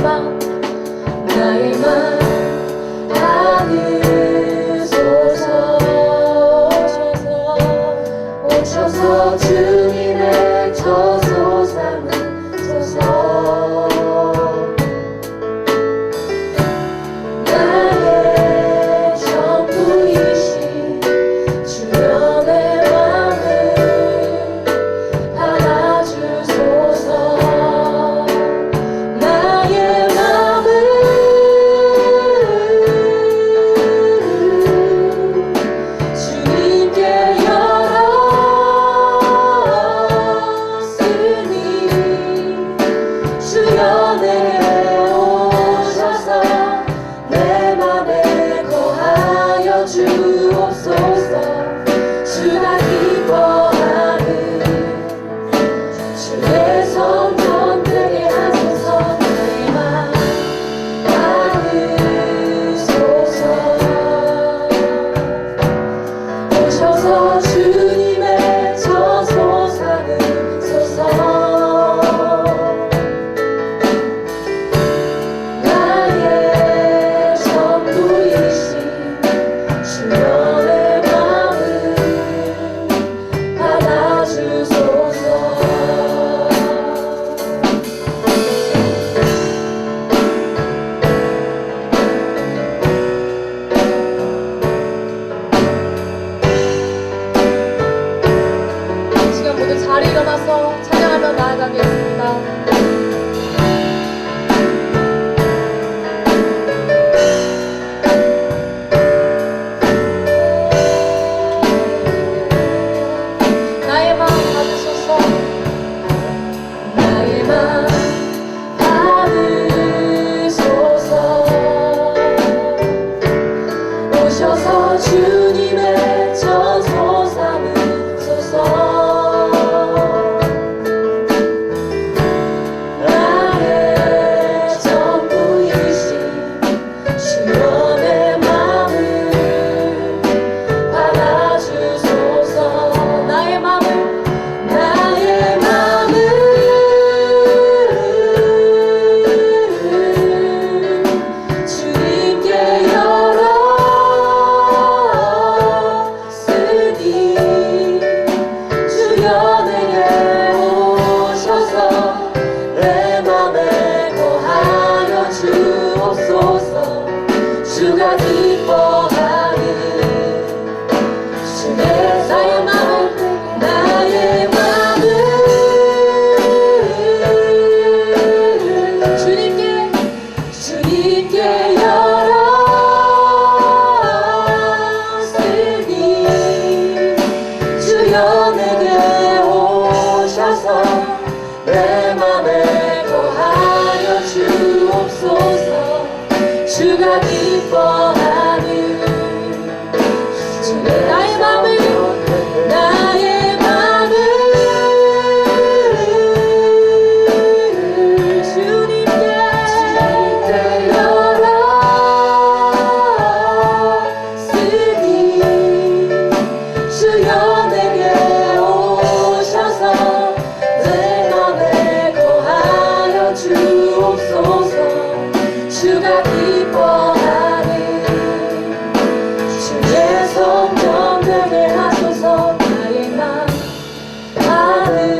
나의 맘 받으소서. 오셔서 주님의 저소 삼으소서. 나의 전부이신 주여 내 맘을 받아주소서. 나의 맘을 주님께 열었으니 주여 내게 오셔서 내 맘에 거하여 주옵소서. 주가 기뻐하는 주의 성전 되게 하소서. 나의 맘 받으소서. 오셔서 주님의 저소 삼으소서. 나의 전부이신 주여 내 맘을 받아주소서. 시간 모두 자리 일어나서 찬양하며 나아가겠습니다. 나의 맘 받으소서. 나의 맘 받으소서. 오셔서 주님의 저소 삼으소서. 나의 전부이신 주여 내 맘을 받아주소서. 나의 맘을 주님께 열었으니 주여 내게 오셔서 내 맘에 거하여 주옵소서. 주가 기뻐하는 주의 나의 맘을 주님께 열었으니 주여 내게 오셔서 내 맘에 거하여 주옵소서. 주가 기뻐하는 나의 맘을 주님께 열었으니 주여 내게 오셔서 내 맘에 거하여 주옵소서. 주가 기뻐하는 주의 성전 되게 하소서. 나의 맘 받으소서.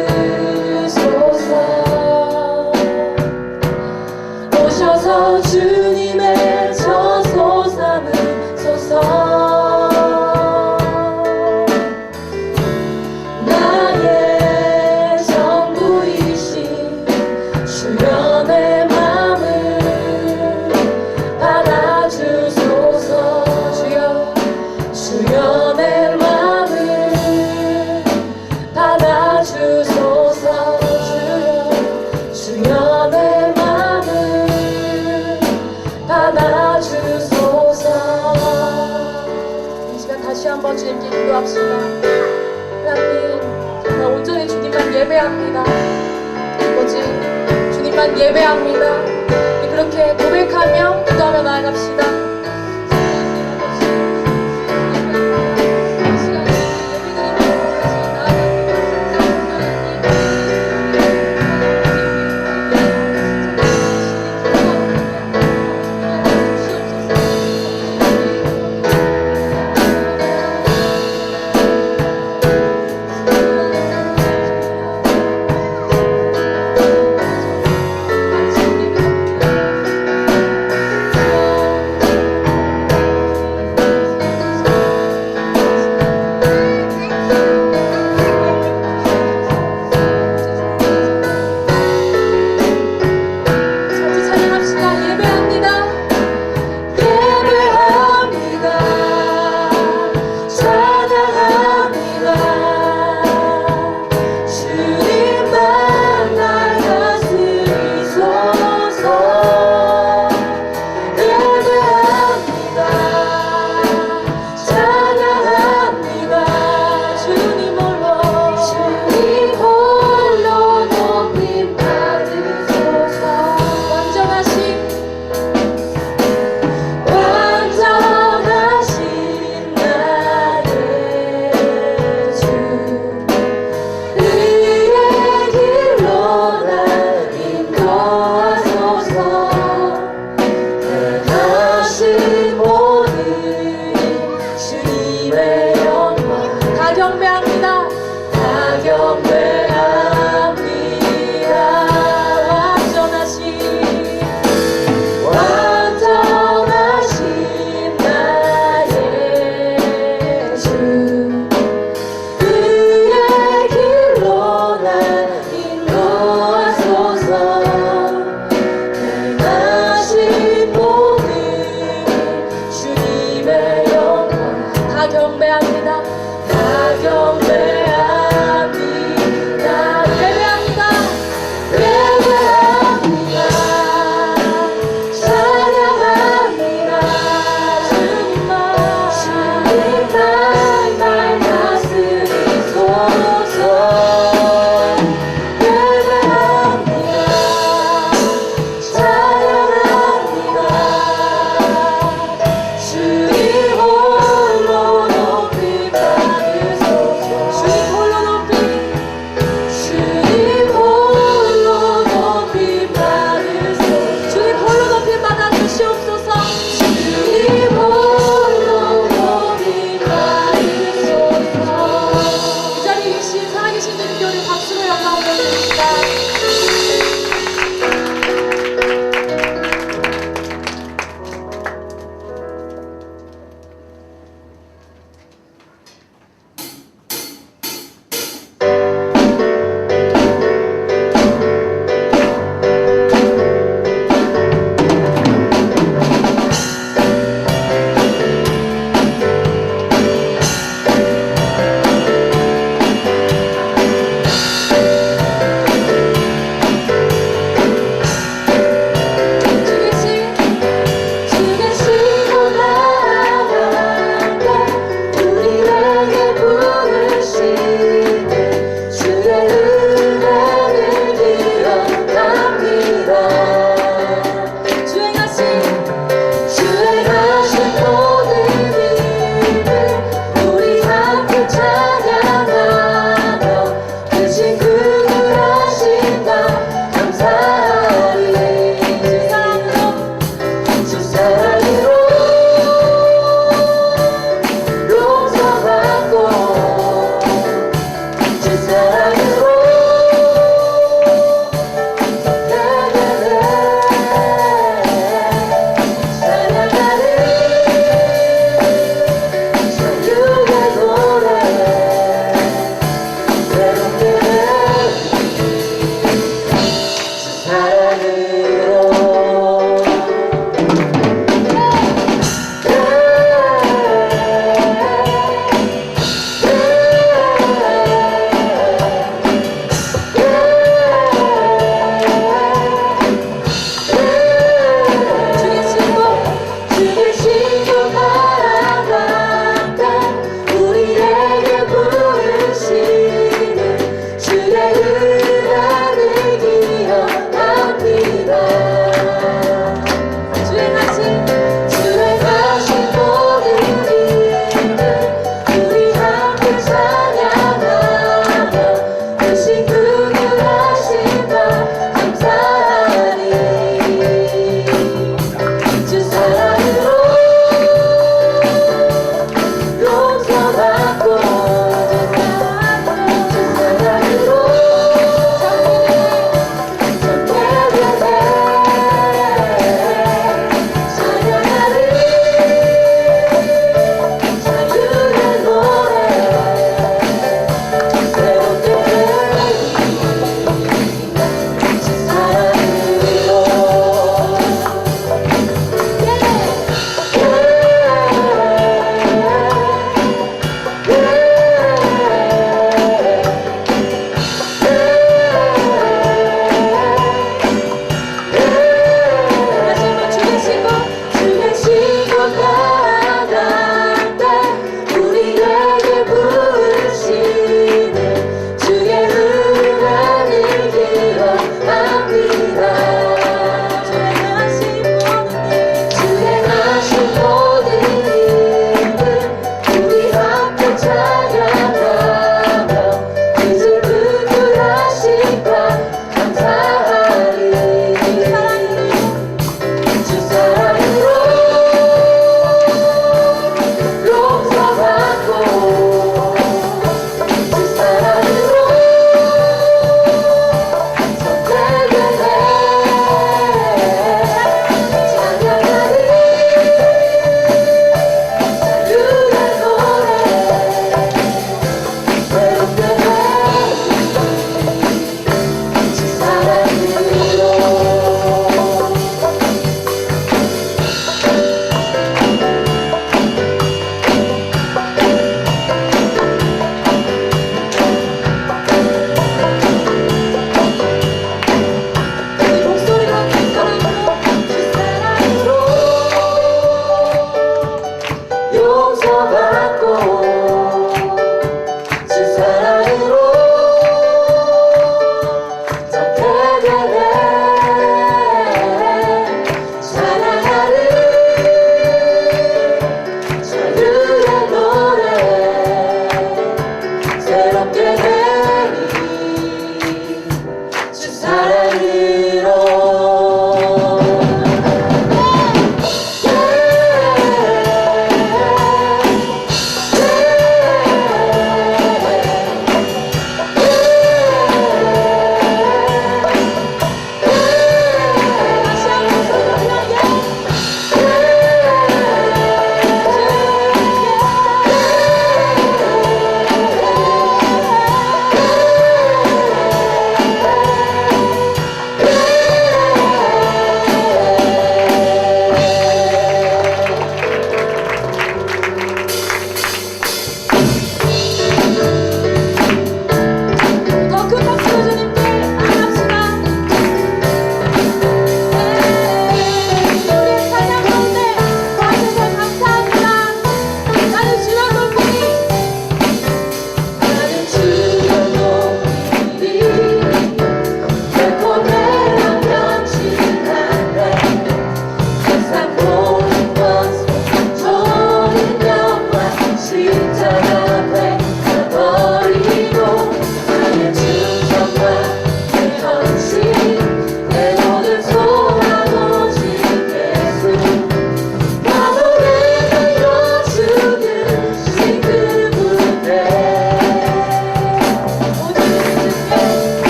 오셔서 주님의 저소 삼으소서. 나의 전부이신 주여 내 맘을 받아주소서. 주여 내 맘을 받아주소서. 주여 내 맘을 받아주소서. 이 시간 다시 한번 주님께 기도합시다. 하나님, 정말 온전히 주님만 예배합니다. 아버지, 주님만 예배합니다. 그렇게 고백하며 기도하며 나아갑시다.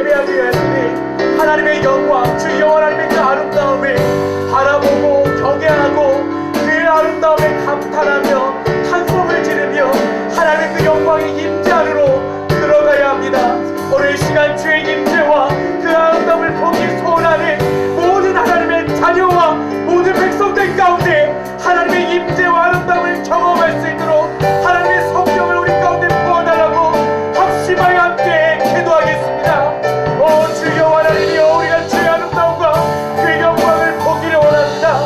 예배하게 하시니 하나님의 영광, 주 여호와 하나님의 그 아름다움을 바라보고 경외하고 그의 아름다움에 감탄하며 찬송을 지르며 하나님의 그 영광의 임재 안으로 들어가야 합니다. 오늘 시간 주의 임재와 그 아름다움을 보기 소원하는 모든 하나님의 자녀와 모든 백성들 가운데 하나님의 임재와 아름다움을 경험할 수 있도록 하나님의 성령을 우리 가운데 부어달라고 합심하여 함께 기도하겠습니다. 오 주 여호와 하나님이여, 우리가 주의 아름다움과 그 영광을 보기를 원합니다.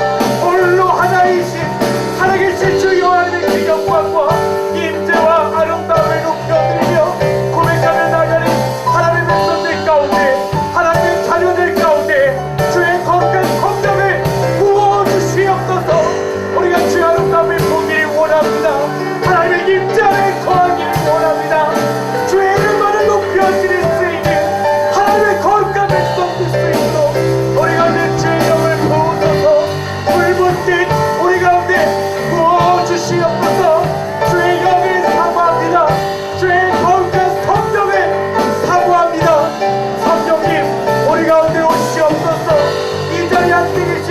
홀로 하나이신 살아계신 주 여호와 하나님의 그 영광과 임재와 아름다움을 높여드리며 고백하며 나가는 하나님의 백성들 가운데, 하나님의 자녀들 가운데 주의 거룩한 성령을 부어주시옵소서. 우리가 주의 아름다움을 보기를 원합니다. 하나님의 임재 안에 거하기를 원합니다. 주의 이름만을 높여드릴 수 있는 하나님의 거룩한 백성 될 수 있도록 우리 가운데 주의 영을 부으소서. 불붙듯 우리 가운데 부어주시옵소서. 주의 영을 사모합니다. 주의 거룩한 성령을 사모합니다. 성령님, 우리 가운데 오시옵소서. 이 자리에 앉게 계신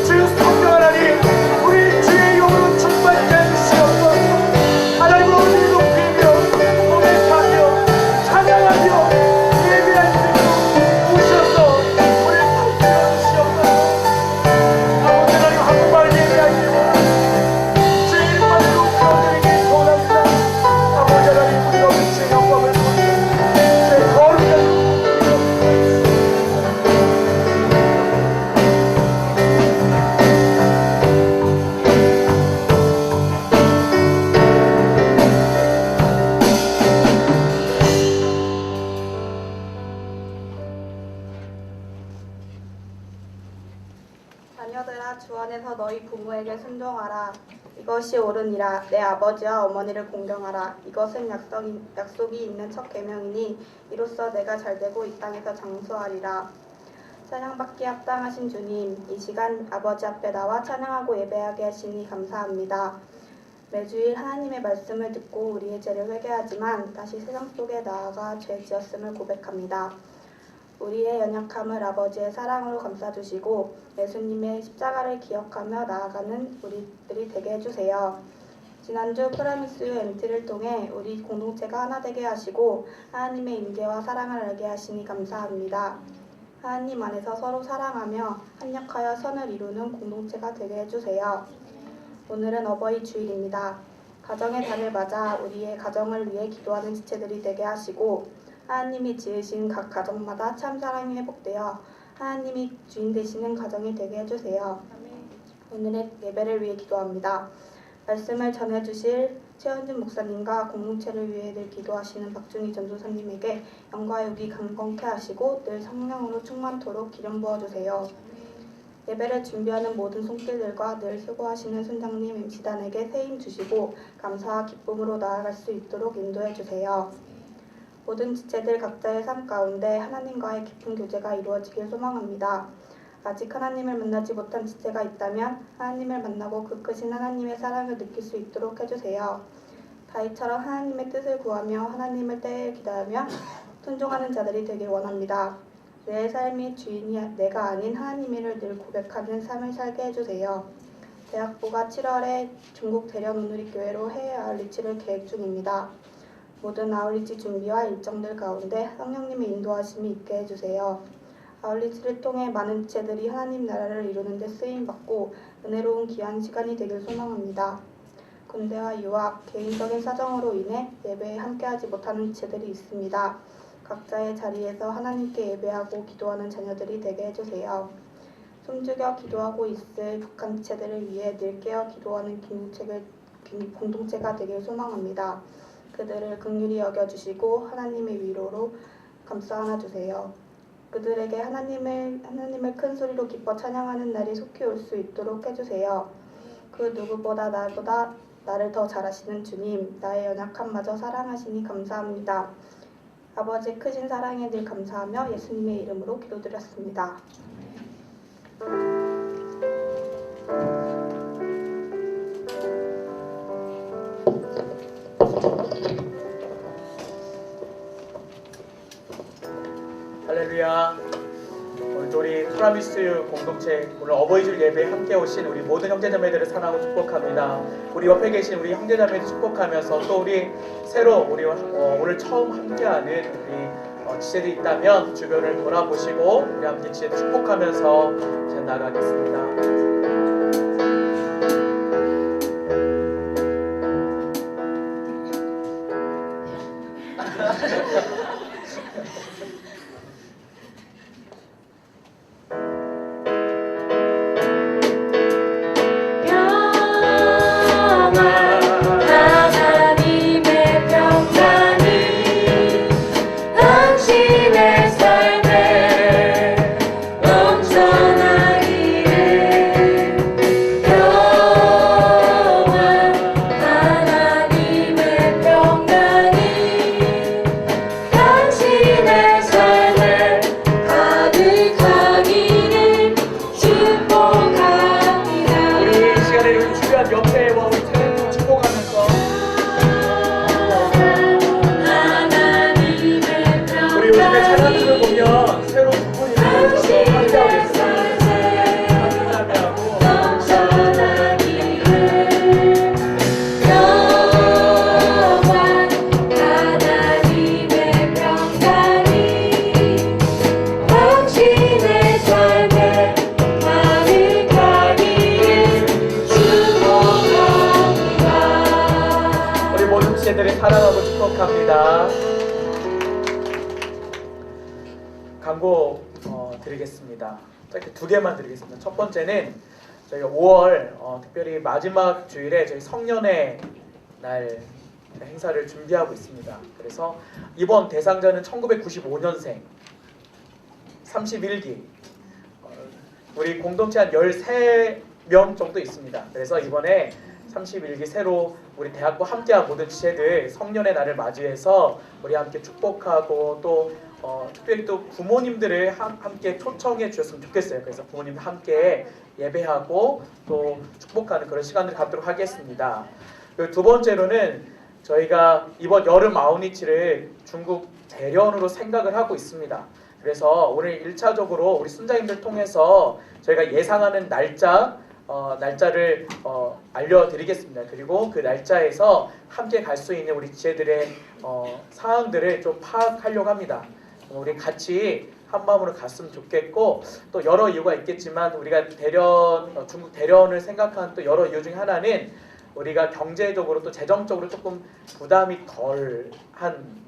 주 성령 하나님, 우리 주의 영으로 충만케 해주시옵소서. 하나님을 오늘 높이며 고백하며 찬양하며 예배할 수 있도록 오셔서 우리를 살펴 주시옵소서. 아버지 하나님, 한국말을 예배하기를 원합니다. 주의 이름만을 높여드리기 소원합니다. 아버지 하나님, 우리가 오늘 주의 영광을 보며 주의 거룩한 자녀들아, 주 안에서 너희 부모에게 순종하라. 이것이 옳으니라. 내 아버지와 어머니를 공경하라. 이것은 약속이 있는 첫 계명이니 이로써 내가 잘되고 이 땅에서 장수하리라. 찬양받기에 합당하신 주님, 이 시간 아버지 앞에 나와 찬양하고 예배하게 하시니 감사합니다. 매주일 하나님의 말씀을 듣고 우리의 죄를 회개하지만 다시 세상 속에 나아가 죄 지었음을 고백합니다. 우리의 연약함을 아버지의 사랑으로 감싸주시고 예수님의 십자가를 기억하며 나아가는 우리들이 되게 해주세요. 지난주 프라미스 MT를 통해 우리 공동체가 하나 되게 하시고 하나님의 임재와 사랑을 알게 하시니 감사합니다. 하나님 안에서 서로 사랑하며 합력하여 선을 이루는 공동체가 되게 해주세요. 오늘은 어버이 주일입니다. 가정의 달을 맞아 우리의 가정을 위해 기도하는 지체들이 되게 하시고 하나님이 지으신 각 가정마다 참 사랑이 회복되어 하나님이 주인 되시는 가정이 되게 해주세요. 오늘의 예배를 위해 기도합니다. 말씀을 전해주실 최현준 목사님과 공동체를 위해 늘 기도하시는 박준희 전도사님에게 영과 육이 강건케 하시고 늘 성령으로 충만토록 기름 부어주세요. 예배를 준비하는 모든 손길들과 늘 수고하시는 순장님 MC단에게 새 힘 주시고 감사와 기쁨으로 나아갈 수 있도록 인도해주세요. 모든 지체들 각자의 삶 가운데 하나님과의 깊은 교제가 이루어지길 소망합니다. 아직 하나님을 만나지 못한 지체가 있다면 하나님을 만나고 그 크신 하나님의 사랑을 느낄 수 있도록 해주세요. 다윗처럼 하나님의 뜻을 구하며 하나님을 때에 기다리며 순종하는 자들이 되길 원합니다. 내 삶이 주인이 내가 아닌 하나님이를 늘 고백하는 삶을 살게 해주세요. 대학부가 7월에 중국 대련 오누리 교회로 해외 아울리치를 계획 중입니다. 모든 아울리치 준비와 일정들 가운데 성령님의 인도하심이 있게 해주세요. 아울리치를 통해 많은 지체들이 하나님 나라를 이루는 데 쓰임받고 은혜로운 귀한 시간이 되길 소망합니다. 군대와 유학, 개인적인 사정으로 인해 예배에 함께하지 못하는 지체들이 있습니다. 각자의 자리에서 하나님께 예배하고 기도하는 자녀들이 되게 해주세요. 숨죽여 기도하고 있을 북한 지체들을 위해 늘 깨어 기도하는 공동체가 되길 소망합니다. 그들을 긍휼히 여겨주시고 하나님의 위로로 감싸 안아주세요. 그들에게 하나님을 큰 소리로 기뻐 찬양하는 날이 속히 올 수 있도록 해주세요. 그 누구보다 나를 더 잘 아시는 주님, 나의 연약함마저 사랑하시니 감사합니다. 아버지 크신 사랑에 늘 감사하며 예수님의 이름으로 기도드렸습니다. 할렐루야. 오늘도 우리 프라미스 공동체 오늘 어버이줄 예배에 함께 오신 우리 모든 형제자매들을 사랑하고 축복합니다. 우리 옆에 계신 우리 형제자매들 축복하면서 또 우리 새로 우리 오늘 처음 함께하는 우리 지체들이 있다면 주변을 돌아보시고 우리 함께 지체 축복하면서 이제 나가겠습니다. 하나님의 평강이 당신의 삶에 넘쳐나기를 평안 하나님의 평강이 당신의 삶에 가득하기를 축복합니다. 우리 이 시간에 우리 주변 옆에와 우리 찬양팀 축복하면서 우리 요즘에 찬양팀을 보면 새로 두 분이 모여서 함께하고 계십니다. 함께하고 하나님의 평강이 당신의 삶에 가득하기를 축복합니다. 우리 모든 지체들을 사랑하고 축복합니다. 광고 드리겠습니다. 짧게 두 개만 드리겠습니다. 첫 번째는 저희가 5월 특별히 마지막 주일에 저희 성년의 날 행사를 준비하고 있습니다. 그래서 이번 대상자는 1995년생 31기 우리 공동체 한 13명 정도 있습니다. 그래서 이번에 31기 새로 우리 대학과 함께한 모든 지체들 성년의 날을 맞이해서 우리 함께 축복하고 또 특별히 또 부모님들을 함께 초청해 주셨으면 좋겠어요. 그래서 부모님들 함께 예배하고 또 축복하는 그런 시간을 갖도록 하겠습니다. 그리고 두 번째로는 저희가 이번 여름 아웃리치를 중국 대련으로 생각을 하고 있습니다. 그래서 오늘 1차적으로 우리 순자님들 통해서 저희가 예상하는 날짜를 알려드리겠습니다. 그리고 그 날짜에서 함께 갈 수 있는 우리 지체들의 사항들을 좀 파악하려고 합니다. 우리 같이 한 마음으로 갔으면 좋겠고 또 여러 이유가 있겠지만 우리가 중국 대련을 생각하는 또 여러 이유 중에 하나는 우리가 경제적으로 또 재정적으로 조금 부담이 덜한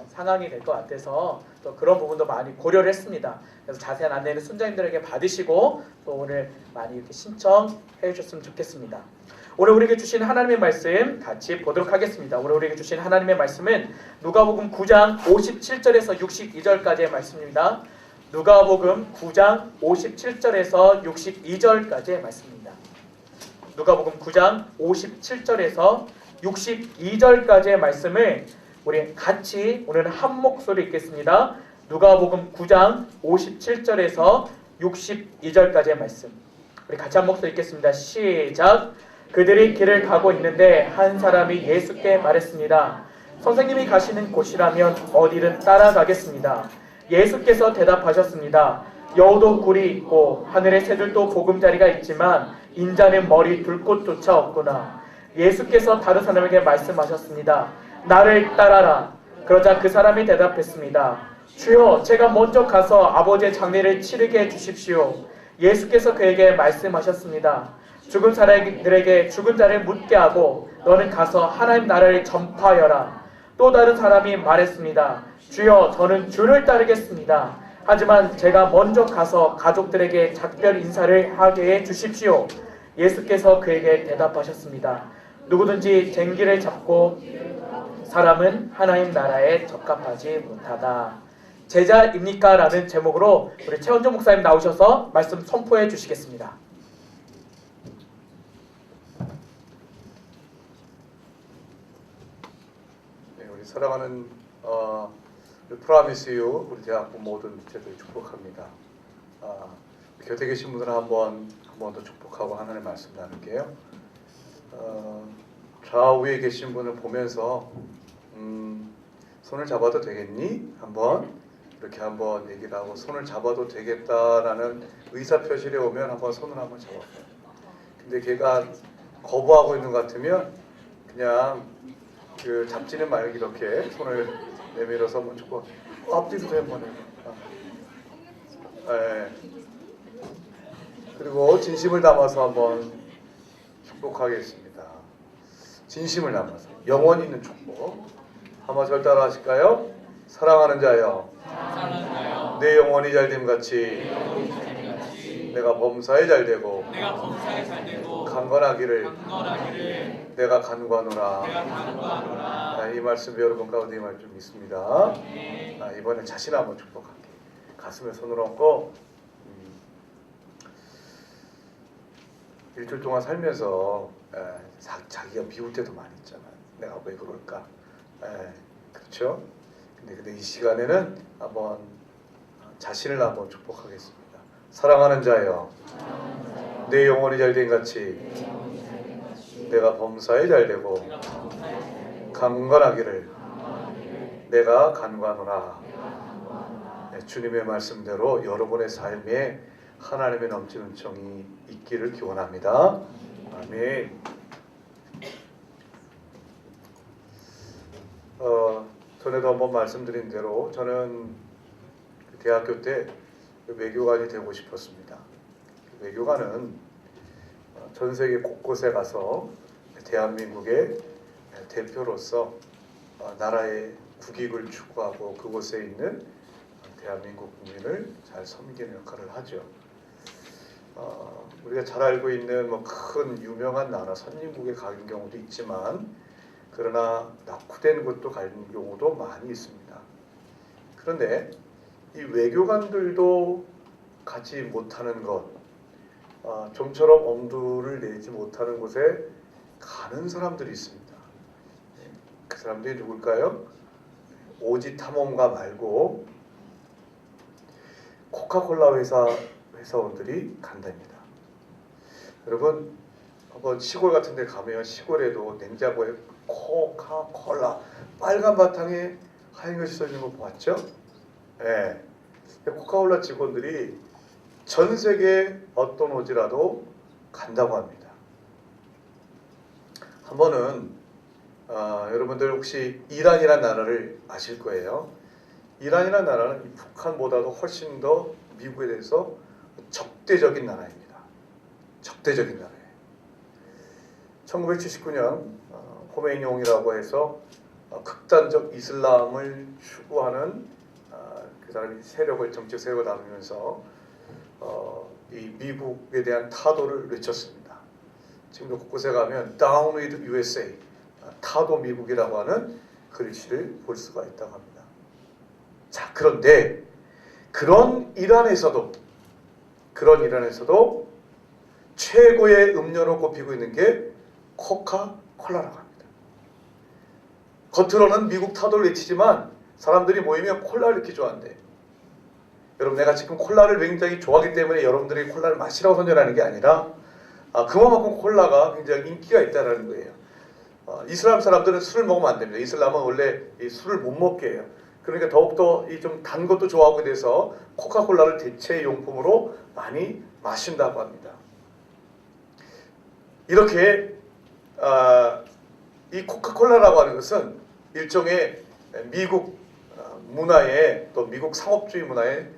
상황이 될 것 같아서 또 그런 부분도 많이 고려를 했습니다. 그래서 자세한 안내는 순자님들에게 받으시고 또 오늘 많이 이렇게 신청해 주셨으면 좋겠습니다. 오늘 우리에게 주신 하나님의 말씀 같이 보도록 하겠습니다. 오늘 우리에게 주신 하나님의 말씀은 누가복음 9장 57절에서 62절까지의 말씀입니다. 누가복음 9장 57절에서 62절까지의 말씀입니다. 누가복음 9장 57절에서 62절까지의 말씀을 우리 같이 오늘은 한 목소리 읽겠습니다. 누가복음 9장 57절에서 62절까지의 말씀. 우리 같이 한 목소리 읽겠습니다. 시작. 그들이 길을 가고 있는데 한 사람이 예수께 말했습니다. 선생님이 가시는 곳이라면 어디든 따라가겠습니다. 예수께서 대답하셨습니다. 여우도 굴이 있고 하늘의 새들도 보금자리가 있지만 인자는 머리 둘 곳조차 없구나. 예수께서 다른 사람에게 말씀하셨습니다. 나를 따라라. 그러자 그 사람이 대답했습니다. 주여, 제가 먼저 가서 아버지의 장례를 치르게 해주십시오. 예수께서 그에게 말씀하셨습니다. 죽은 사람들에게 죽은 자를 묻게 하고 너는 가서 하나님 나라를 전파하여라. 또 다른 사람이 말했습니다. 주여, 저는 주를 따르겠습니다. 하지만 제가 먼저 가서 가족들에게 작별 인사를 하게 해주십시오. 예수께서 그에게 대답하셨습니다. 누구든지 쟁기를 잡고 사람은 하나님 나라에 적합하지 못하다. 제자입니까? 라는 제목으로 우리 최원종 목사님 나오셔서 말씀 선포해 주시겠습니다. 네, 우리 사랑하는 프라미스유 우리 대학부 모든 지체들 축복합니다. 곁에 계신 분들은 한 번 더 축복하고 하나님의 말씀 나눌게요. 좌우에 계신 분을 보면서 손을 잡아도 되겠니? 한번 이렇게 한번 얘기를 하고 손을 잡아도 되겠다라는 의사표시에 오면 한번 손을 한번 잡아봐요. 근데 걔가 거부하고 있는 것 같으면 그냥 그 잡지는 말고 이렇게 손을 내밀어서 한번 주고 앞뒤도 한번 해봐. 네. 그리고 진심을 담아서 한번 축복하겠습니다. 진심을 담아서 영원 있는 축복. 한번 절 따라 하실까요? 사랑하는 자여, 내 영혼이 잘됨 같이 내가 범사에 잘되고 강건하기를 내가 간구하노라. 이 말씀 여러분 가운데 임할 줄 믿습니다. 이번에 자신 한번 축복할게. 가슴에 손을 얹고 일주일 동안 살면서 자기가 비울 때도 많이 있잖아요. 내가 왜 그럴까? 그렇죠? 근데 이 시간에는 한번 자신을 한번 축복하겠습니다. 사랑하는 자여, 내 영혼이 잘된 같이 내가 범사에 잘되고 강건하기를 내가 간구하노라. 주님의 말씀대로 여러분의 삶에 하나님의 넘치는 은총이 있기를 기원합니다. 아멘. 전에도 한번 말씀드린 대로 저는 대학교 때 외교관이 되고 싶었습니다. 외교관은 전 세계 곳곳에 가서 대한민국의 대표로서 나라의 국익을 추구하고 그곳에 있는 대한민국 국민을 잘 섬기는 역할을 하죠. 우리가 잘 알고 있는 큰 유명한 나라 선진국에 가는 경우도 있지만 그러나 낙후된 곳도 가는 경우도 많이 있습니다. 그런데 이 외교관들도 가지 못하는 것, 좀처럼 엄두를 내지 못하는 곳에 가는 사람들이 있습니다. 그 사람들이 누굴까요? 오지 탐험가 말고 코카콜라 회사원들이 간답니다. 여러분 한번 시골 같은 데 가면 시골에도 냉장고에 코카콜라 빨간 바탕에 하얀 것이 써있는 거 봤죠? 네. 코카콜라 직원들이 전 세계 어떤 오지라도 간다고 합니다. 한 번은 여러분들 혹시 이란이라는 나라를 아실 거예요. 이란이라는 나라는 북한보다도 훨씬 더 미국에 대해서 적대적인 나라입니다. 적대적인 나라예요. 1979년 호메이니옹이라고 해서 극단적 이슬람을 추구하는 그 사람이 정치 세력을 나누면서 이 미국에 대한 타도를 외쳤습니다. 지금도 곳곳에 가면 Down with USA, 타도 미국이라고 하는 글씨를 볼 수가 있다고 합니다. 자, 그런데 그런 이란에서도 최고의 음료로 꼽히고 있는 게 코카콜라라고 합니다. 겉으로는 미국 타도를 외치지만 사람들이 모이면 콜라를 이렇게 좋아한대. 여러분, 내가 지금 콜라를 굉장히 좋아하기 때문에 여러분들이 콜라를 마시라고 선전하는 게 아니라 그만큼 콜라가 굉장히 인기가 있다는 거예요. 이슬람 사람들은 술을 먹으면 안 됩니다. 이슬람은 원래 이 술을 못 먹게 해요. 그러니까 더욱더 이 좀 단 것도 좋아하고 돼서 코카콜라를 대체 용품으로 많이 마신다고 합니다. 이렇게 이 코카콜라라고 하는 것은 일종의 미국 문화의 또 미국 상업주의 문화의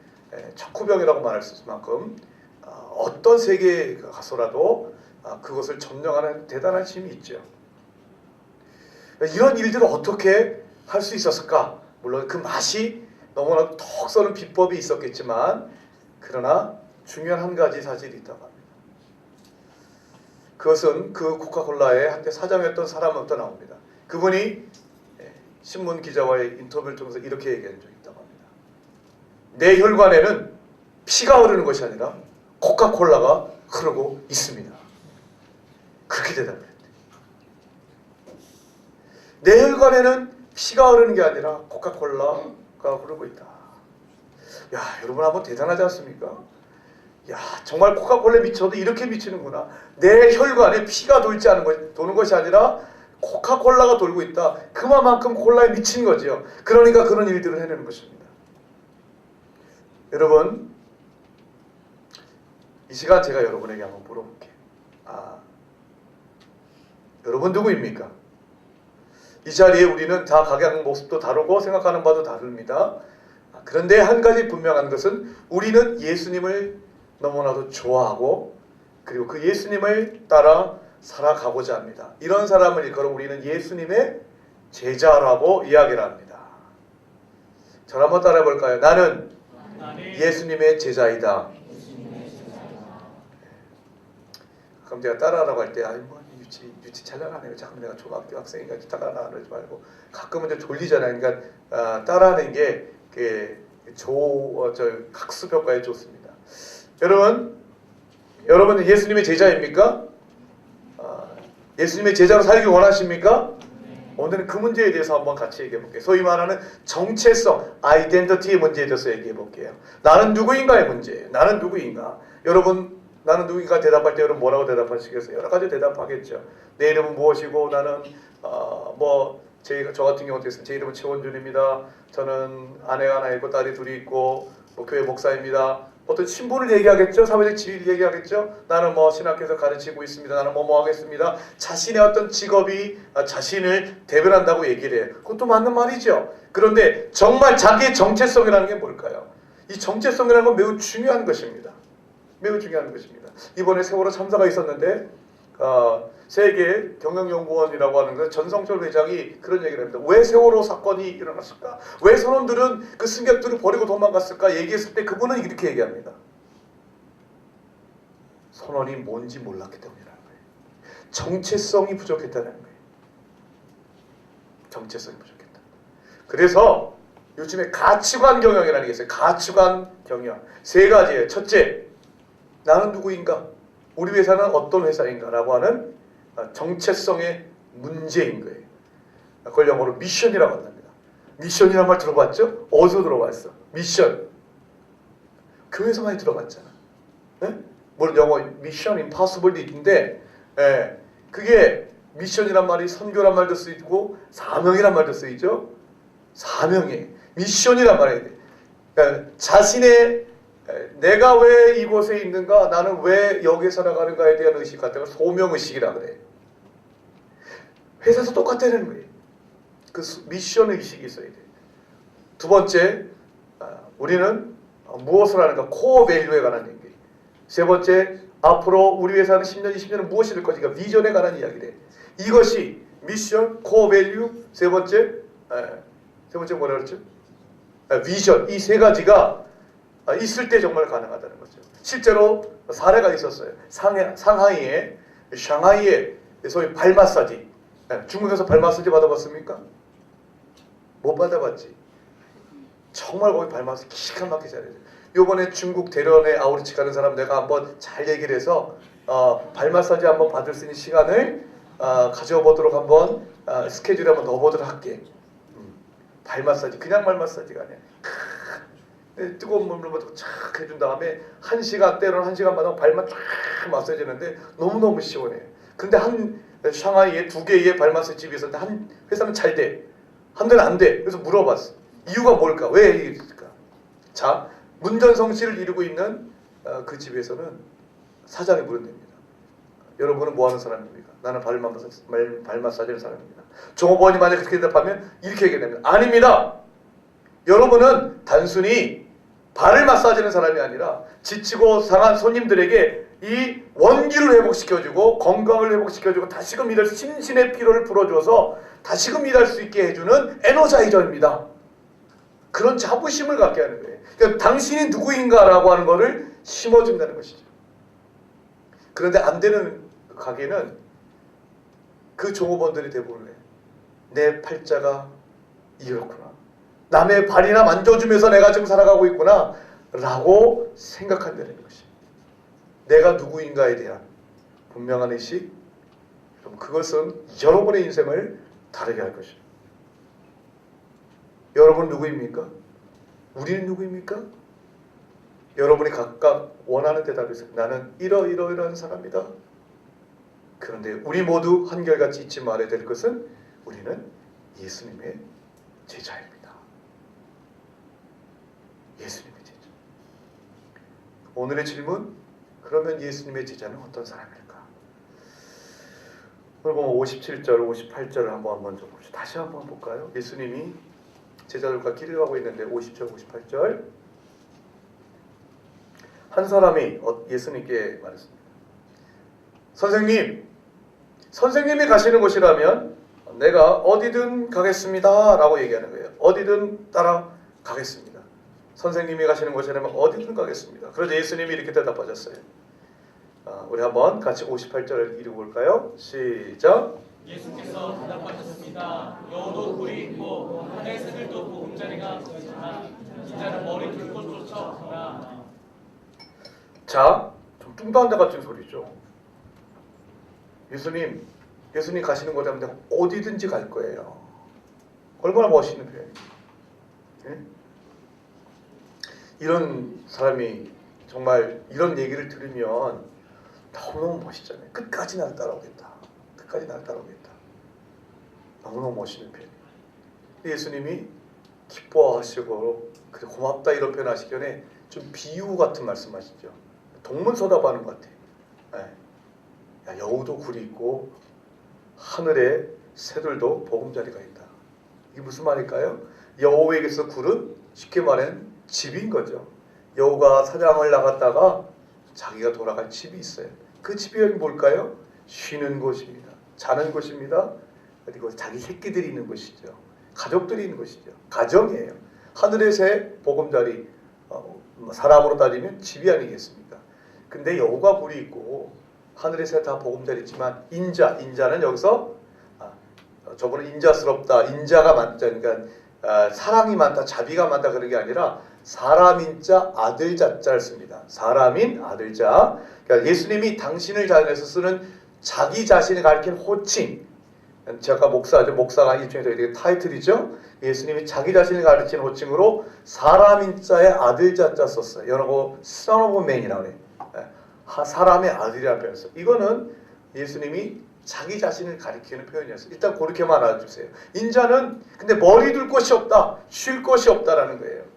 척후병이라고 말할 수 있을 만큼 어떤 세계에 가서라도 그것을 점령하는 대단한 힘이 있죠. 이런 일들을 어떻게 할 수 있었을까? 물론 그 맛이 너무나 톡 쏘는 비법이 있었겠지만 그러나 중요한 한 가지 사실이 있다고 합니다. 그것은 그 코카콜라의 한때 사장이었던 사람부터 나옵니다. 그분이 신문 기자와의 인터뷰를 통해서 이렇게 얘기한 적이 있다고 합니다. 내 혈관에는 피가 흐르는 것이 아니라 코카콜라가 흐르고 있습니다. 그렇게 대답했대요. 내 혈관에는 피가 흐르는 게 아니라 코카콜라가 흐르고 있다. 야, 여러분 한번 대단하지 않습니까? 야, 정말 코카콜라에 미쳐도 이렇게 미치는구나. 내 혈관에 피가 도는 것이 아니라 코카콜라가 돌고 있다. 그만큼 콜라에 미친 거지요. 그러니까 그런 일들을 해내는 것입니다. 여러분, 이 시간 제가 여러분에게 한번 물어볼게요. 여러분 누구입니까? 이 자리에 우리는 다 각양 모습도 다르고 생각하는 바도 다릅니다. 그런데 한 가지 분명한 것은 우리는 예수님을 너무나도 좋아하고 그리고 그 예수님을 따라 살아가고자 합니다. 이런 사람을 일컬어 우리는 예수님의 제자라고 이야기를 합니다. 저를 한번 따라해 볼까요? 나는 예수님의 제자이다. 그럼 제가 따라하라고 할 때 유치 잘 나가네요. 잠깐 내가 초등학교 학생이니까 따라하라 그러지 말고 가끔은 좀 졸리잖아요. 그러니까 따라하는 게 학습 효과에 좋습니다. 여러분은 예수님의 제자입니까? 예수님의 제자로 살기 원하십니까? 오늘은 그 문제에 대해서 한번 같이 얘기해 볼게요. 소위 말하는 정체성, 아이덴티티의 문제에 대해서 얘기해 볼게요. 나는 누구인가의 문제예요. 나는 누구인가? 여러분, 나는 누구인가 대답할 때 여러분 뭐라고 대답하시겠어요? 여러 가지 대답하겠죠. 내 이름은 무엇이고 나는 저 같은 경우 어떻게 제 이름은 최원준입니다. 저는 아내가 하나 있고 딸이 둘이 있고 교회 목사입니다. 어떤 신분을 얘기하겠죠. 사회적 지위를 얘기하겠죠. 나는 신학교에서 가르치고 있습니다. 나는 뭐 하겠습니다. 자신의 어떤 직업이 자신을 대변한다고 얘기를 해요. 그것도 맞는 말이죠. 그런데 정말 자기의 정체성이라는 게 뭘까요? 이 정체성이라는 건 매우 중요한 것입니다. 매우 중요한 것입니다. 이번에 세월호 참사가 있었는데 세계 경영연구원이라고 하는 그 전성철 회장이 그런 얘기를 합니다. 왜 세월호 사건이 일어났을까? 왜 선원들은 그 승객들을 버리고 도망갔을까? 얘기했을 때 그분은 이렇게 얘기합니다. 선원이 뭔지 몰랐기 때문이라는 거예요. 정체성이 부족했다는 거예요. 정체성이 부족했다. 그래서 요즘에 가치관 경영이라는 게 있어요. 가치관 경영. 세 가지예요. 첫째, 나는 누구인가? 우리 회사는 어떤 회사인가? 라고 하는 정체성의 문제인 거예요. 그걸 영어로 미션이라고 한답니다. 미션이라는 말 들어봤죠? 어디서 들어봤어? 미션. 교회에서 많이 들어봤잖아. 네? 물론 영어 미션 임파서블도 있는데 그게 미션이란 말이 선교란 말도 쓰이고 사명이란 말도 쓰이죠. 사명이 미션이란 말이에요. 그러니까 자신의 내가 왜 이곳에 있는가, 나는 왜 여기에 살아가는가에 대한 의식 같은 걸 소명의식이라 그래. 회사에서 똑같다는 거예요. 그 미션 의식이 있어야 돼. 두 번째, 우리는 무엇을 하는가, 코어 밸류에 관한 얘기. 세 번째, 앞으로 우리 회사는 10년, 20년은 무엇이 될 것인가, 비전에 관한 이야기래. 이것이 미션, 코어 밸류, 세 번째 뭐라 그랬죠? 비전. 이 세 가지가 있을 때 정말 가능하다는 거죠. 실제로 사례가 있었어요. 샹하이에 소위 발 마사지. 중국에서 발 마사지 받아봤습니까? 못 받아봤지. 정말 거기 발 마사지 기가 막히게 잘해요. 요번에 중국 대련에 아우리치 가는 사람 내가 한번 잘 얘기를 해서 발 마사지 한번 받을 수 있는 시간을 가져보도록 한번 스케줄에 한번 넣어보도록 할게. 발 마사지, 그냥 발 마사지가 아니야. 뜨거운 물로 착 해준 다음에 1시간, 때로는 1시간마다 발만 쫙 마사지하는데 너무너무 시원해. 근데 샹하이에 2개의 발 마사지 집이 있었는데 한 회사는 잘 돼. 한 대는 안 돼. 그래서 물어봤어. 이유가 뭘까? 왜 이게 있을까? 자, 문전성시를 이루고 있는 그 집에서는 사장이 물어냅니다. 여러분은 뭐 하는 사람입니까? 나는 발 마사지하는 사람입니다. 종업원이 만약 그렇게 대답하면 이렇게 얘기합니다. 아닙니다. 여러분은 단순히 발을 마사지하는 사람이 아니라 지치고 상한 손님들에게 이 원기를 회복시켜주고 건강을 회복시켜주고 다시금 일할 심신의 피로를 풀어줘서 다시금 일할 수 있게 해주는 에너자이저입니다. 그런 자부심을 갖게 하는 거예요. 그러니까 당신이 누구인가라고 하는 거를 심어준다는 것이죠. 그런데 안 되는 가게는 그 종업원들이 대부분 해요. 내 팔자가 이렇구나. 남의 발이나 만져주면서 내가 지금 살아가고 있구나 라고 생각한다는 것이 내가 누구인가에 대한 분명한 의식, 그것은 여러분의 인생을 다르게 할 것입니다. 여러분 누구입니까? 우리는 누구입니까? 여러분이 각각 원하는 대답이 있어요. 나는 이러이러이러한 사람이다. 그런데 우리 모두 한결같이 잊지 말아야 될 것은 우리는 예수님의 제자입니다. 예수님의 제자. 오늘의 질문, 그러면 예수님의 제자는 어떤 사람일까? 오늘 보면 57절, 58절을 한번 좀 봅시다. 다시 한번 볼까요? 예수님이 제자들과 길을 가고 있는데 50절, 58절. 한 사람이 예수님께 말했습니다. 선생님이 가시는 곳이라면 내가 어디든 가겠습니다 라고 얘기하는 거예요. 어디든 따라가겠습니다. 선생님이 가시는 곳이라면 어디든 가겠습니다. 그러자 예수님이 이렇게 대답하셨어요. 우리 한번 같이 58절을 읽어볼까요? 시작. 예수께서 대답하셨습니다. 여우도 굴이 있고 하늘의 새들도 보금자리가 있으나 인자는 머리 둘 곳조차 없으나. 자, 좀 뚱딴 데 같은 소리죠. 예수님 가시는 곳이라면 내가 어디든지 갈 거예요. 얼마나 멋있는 표현이에요. 예? 이런 사람이 정말 이런 얘기를 들으면 너무너무 멋있잖아요. 끝까지 나를 따라오겠다. 끝까지 나를 따라오겠다. 너무너무 멋있는 표현이에요. 예수님이 기뻐하시고 그래 고맙다 이런 표현 하시기 전에 좀 비유 같은 말씀하시죠. 동문서답하는 것 같아요. 야, 여우도 굴이 있고 하늘에 새들도 보금자리가 있다. 이게 무슨 말일까요? 여우에게서 굴은 쉽게 말하면 집인 거죠. 여우가 사냥을 나갔다가 자기가 돌아갈 집이 있어요. 그 집이 뭘까요? 쉬는 곳입니다. 자는 곳입니다. 그리고 자기 새끼들이 있는 곳이죠. 가족들이 있는 곳이죠. 가정이에요. 하늘의 새, 보금자리, 사람으로 따지면 집이 아니겠습니까? 근데 여우가 굴이 있고 하늘의 새 다 보금자리지만 인자는 여기서 저분은 인자스럽다, 인자가 많다, 그러니까 사랑이 많다, 자비가 많다 그런 게 아니라 사람인자 아들 자자를 씁니다. 사람인 아들자. 그러니까 예수님이 당신을 자연에서 쓰는 자기 자신을 가리킨 호칭. 제가 목사죠. 목사가 일종의 되게 타이틀이죠. 예수님이 자기 자신을 가리킨 호칭으로 사람인자의 아들 자자 썼어요. 영어로 Son of Man이라고 해요. 사람의 아들이라는 표현을 써요. 이거는 예수님이 자기 자신을 가리키는 표현이었어요. 일단 그렇게만 알아주세요. 인자는 근데 머리 둘 곳이 없다, 쉴 곳이 없다라는 거예요.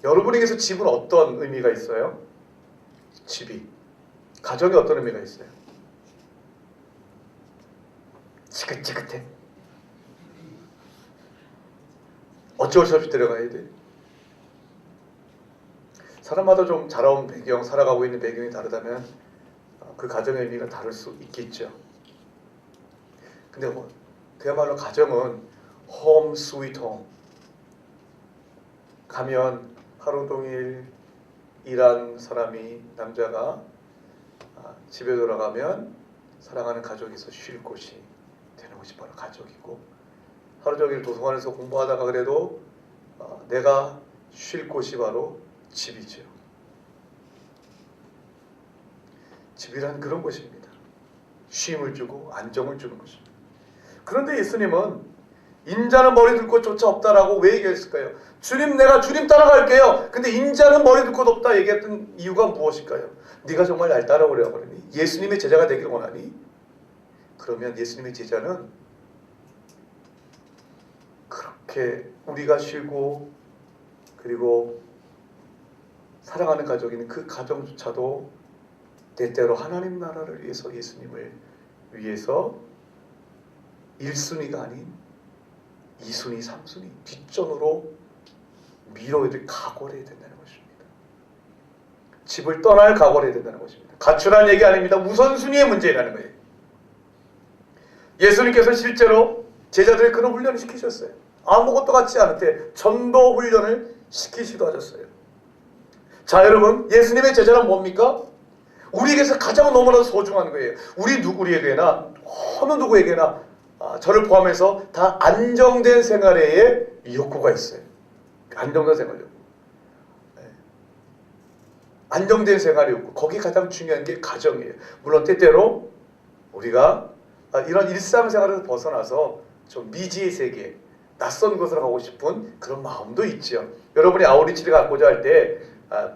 여러분에게서 집은 어떤 의미가 있어요? 집이 가정에 어떤 의미가 있어요? 지긋지긋해. 어쩔 수 없이 데려가야 돼. 사람마다 좀 자라온 배경, 살아가고 있는 배경이 다르다면 그 가정의 의미가 다를 수 있겠죠. 근데 그야말로 가정은 홈 스위트 홈. 가면 하루 종일 일한 사람이 남자가 집에 돌아가면 사랑하는 가족에서 쉴 곳이 되는 것이 바로 가족이고, 하루 종일 도서관에서 공부하다가 그래도 내가 쉴 곳이 바로 집이죠. 집이란 그런 곳입니다. 쉼을 주고 안정을 주는 것입니다. 그런데 예수님은 인자는 머리 둘 곳조차 없다라고 왜 얘기했을까요? 주님, 내가 주님 따라갈게요. 근데 인자는 머리 둘 곳 없다 얘기했던 이유가 무엇일까요? 네가 정말 날 따라오려고 그러니? 예수님의 제자가 되길 원하니? 그러면 예수님의 제자는 그렇게 우리가 쉬고 그리고 사랑하는 가족인 그 가정조차도 때때로 하나님 나라를 위해서 예수님을 위해서 1순위가 아닌 2순위, 3순위 뒷전으로 밀어야 각오를 해야 된다는 것입니다. 집을 떠날 각오를 해야 된다는 것입니다. 가출한 얘기 아닙니다. 우선순위의 문제라는 거예요. 예수님께서 실제로 제자들의 그런 훈련을 시키셨어요. 아무것도 같지 않을 때 전도 훈련을 시키시도 하셨어요. 자, 여러분, 예수님의 제자는 뭡니까? 우리에게서 가장 너무나도 소중한 거예요. 우리에게나 어느 누구에게나 저를 포함해서 다 안정된 생활에 욕구가 있어요. 안정된 생활 욕구. 안정된 생활의 욕구. 거기 가장 중요한 게 가정이에요. 물론 때때로 우리가 이런 일상생활에서 벗어나서 좀 미지의 세계, 낯선 곳으로 가고 싶은 그런 마음도 있죠. 여러분이 아우리치를 갖고자 할 때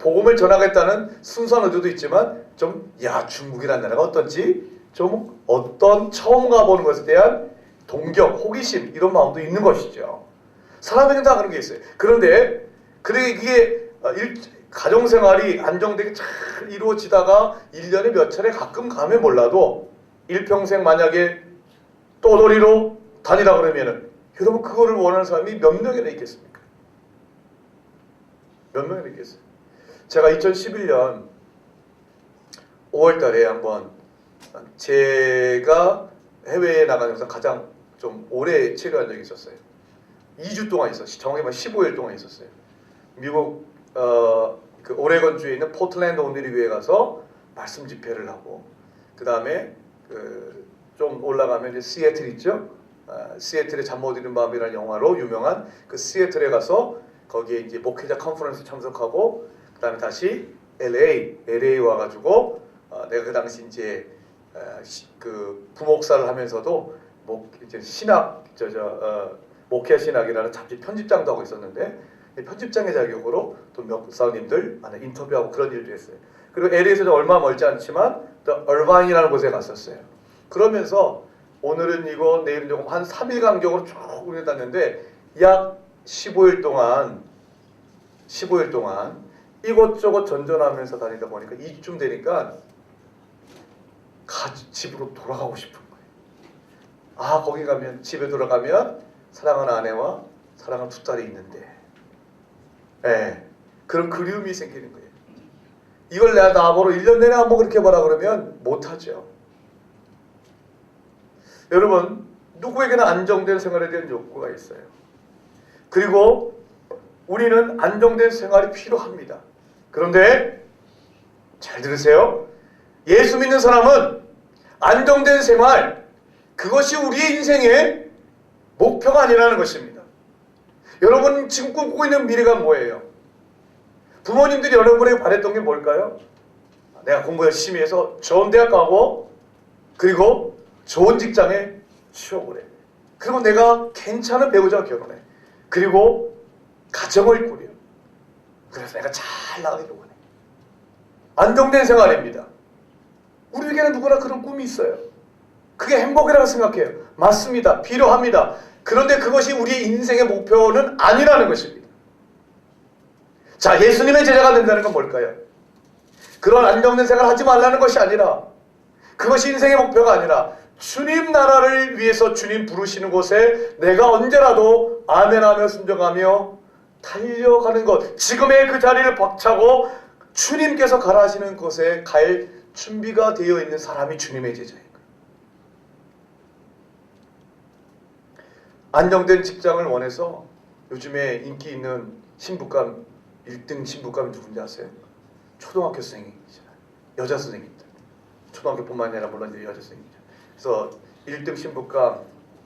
복음을 전하겠다는 순수한 의도도 있지만 좀 중국이라는 나라가 어떤지 좀 어떤 처음 가보는 것에 대한 동경, 호기심 이런 마음도 있는 것이죠. 사람에게는 다 그런 게 있어요. 그런데 그게 가정생활이 안정되게 잘 이루어지다가 1년에 몇 차례 가끔 가면 몰라도 일평생 만약에 떠돌이로 다니라 그러면은 여러분 그거를 원하는 사람이 몇 명이나 있겠습니까? 몇 명이나 있겠어요? 제가 2011년 5월 달에 한번 제가 해외에 나가면서 가장 좀 오래 체류한 적이 있었어요. 2주 동안 있었어요. 정확히 말하면 15일 동안 있었어요. 미국 그 오레곤주에 있는 포틀랜드 온누리교회에 가서 말씀 집회를 하고 그 다음에 좀 올라가면 이제 시애틀 있죠. 시애틀의 잠 못 이룬 밤이라는 영화로 유명한 그 시애틀에 가서 거기에 이제 목회자 컨퍼런스 참석하고 그 다음에 다시 LA 와가지고 내가 그 당시 이제 그 부목사를 하면서도 이제 신학 목회 신학이라는 잡지 편집장도 하고 있었는데 편집장의 자격으로 또 목사님들 인터뷰하고 그런 일도 했어요. 그리고 LA에서 얼마 멀지 않지만 또 얼바인이라는 곳에 갔었어요. 그러면서 오늘은 이거 내일은 조금 한 3일 간격으로 쭉 다녔는데 약 15일 동안 이곳저곳 전전하면서 다니다 보니까 2주쯤 되니까 집으로 돌아가고 싶은 거예요. 아, 거기 가면 집에 돌아가면 사랑하는 아내와 사랑하는 두 딸이 있는데 그런 그리움이 생기는 거예요. 이걸 내가 나보러 1년 내내 한번 그렇게 봐라 그러면 못하죠. 여러분 누구에게나 안정된 생활에 대한 욕구가 있어요. 그리고 우리는 안정된 생활이 필요합니다. 그런데 잘 들으세요. 예수 믿는 사람은 안정된 생활 그것이 우리의 인생의 목표가 아니라는 것입니다. 여러분 지금 꿈꾸고 있는 미래가 뭐예요? 부모님들이 여러분에게 바랬던 게 뭘까요? 내가 공부 열심히 해서 좋은 대학 가고 그리고 좋은 직장에 취업을 해. 그리고 내가 괜찮은 배우자와 결혼해. 그리고 가정을 꾸려. 그래서 내가 잘 나가기를 원해. 안정된 생활입니다. 우리에게는 누구나 그런 꿈이 있어요. 그게 행복이라고 생각해요. 맞습니다. 필요합니다. 그런데 그것이 우리의 인생의 목표는 아니라는 것입니다. 자, 예수님의 제자가 된다는 건 뭘까요? 그런 안정된 생활을 하지 말라는 것이 아니라 그것이 인생의 목표가 아니라 주님 나라를 위해서 주님 부르시는 곳에 내가 언제라도 아멘하며 순종하며 달려가는 것, 지금의 그 자리를 박차고 주님께서 가라 하시는 곳에 갈 준비가 되어 있는 사람이 주님의 제자인 거예요. 안정된 직장을 원해서 요즘에 인기 있는 신부감 1등 신부감이 누군지 아세요? 초등학교 선생님이잖아요. 여자 선생님들. 초등학교뿐만 아니라 물론 이제 여자 선생님이죠. 그래서 1등 신부감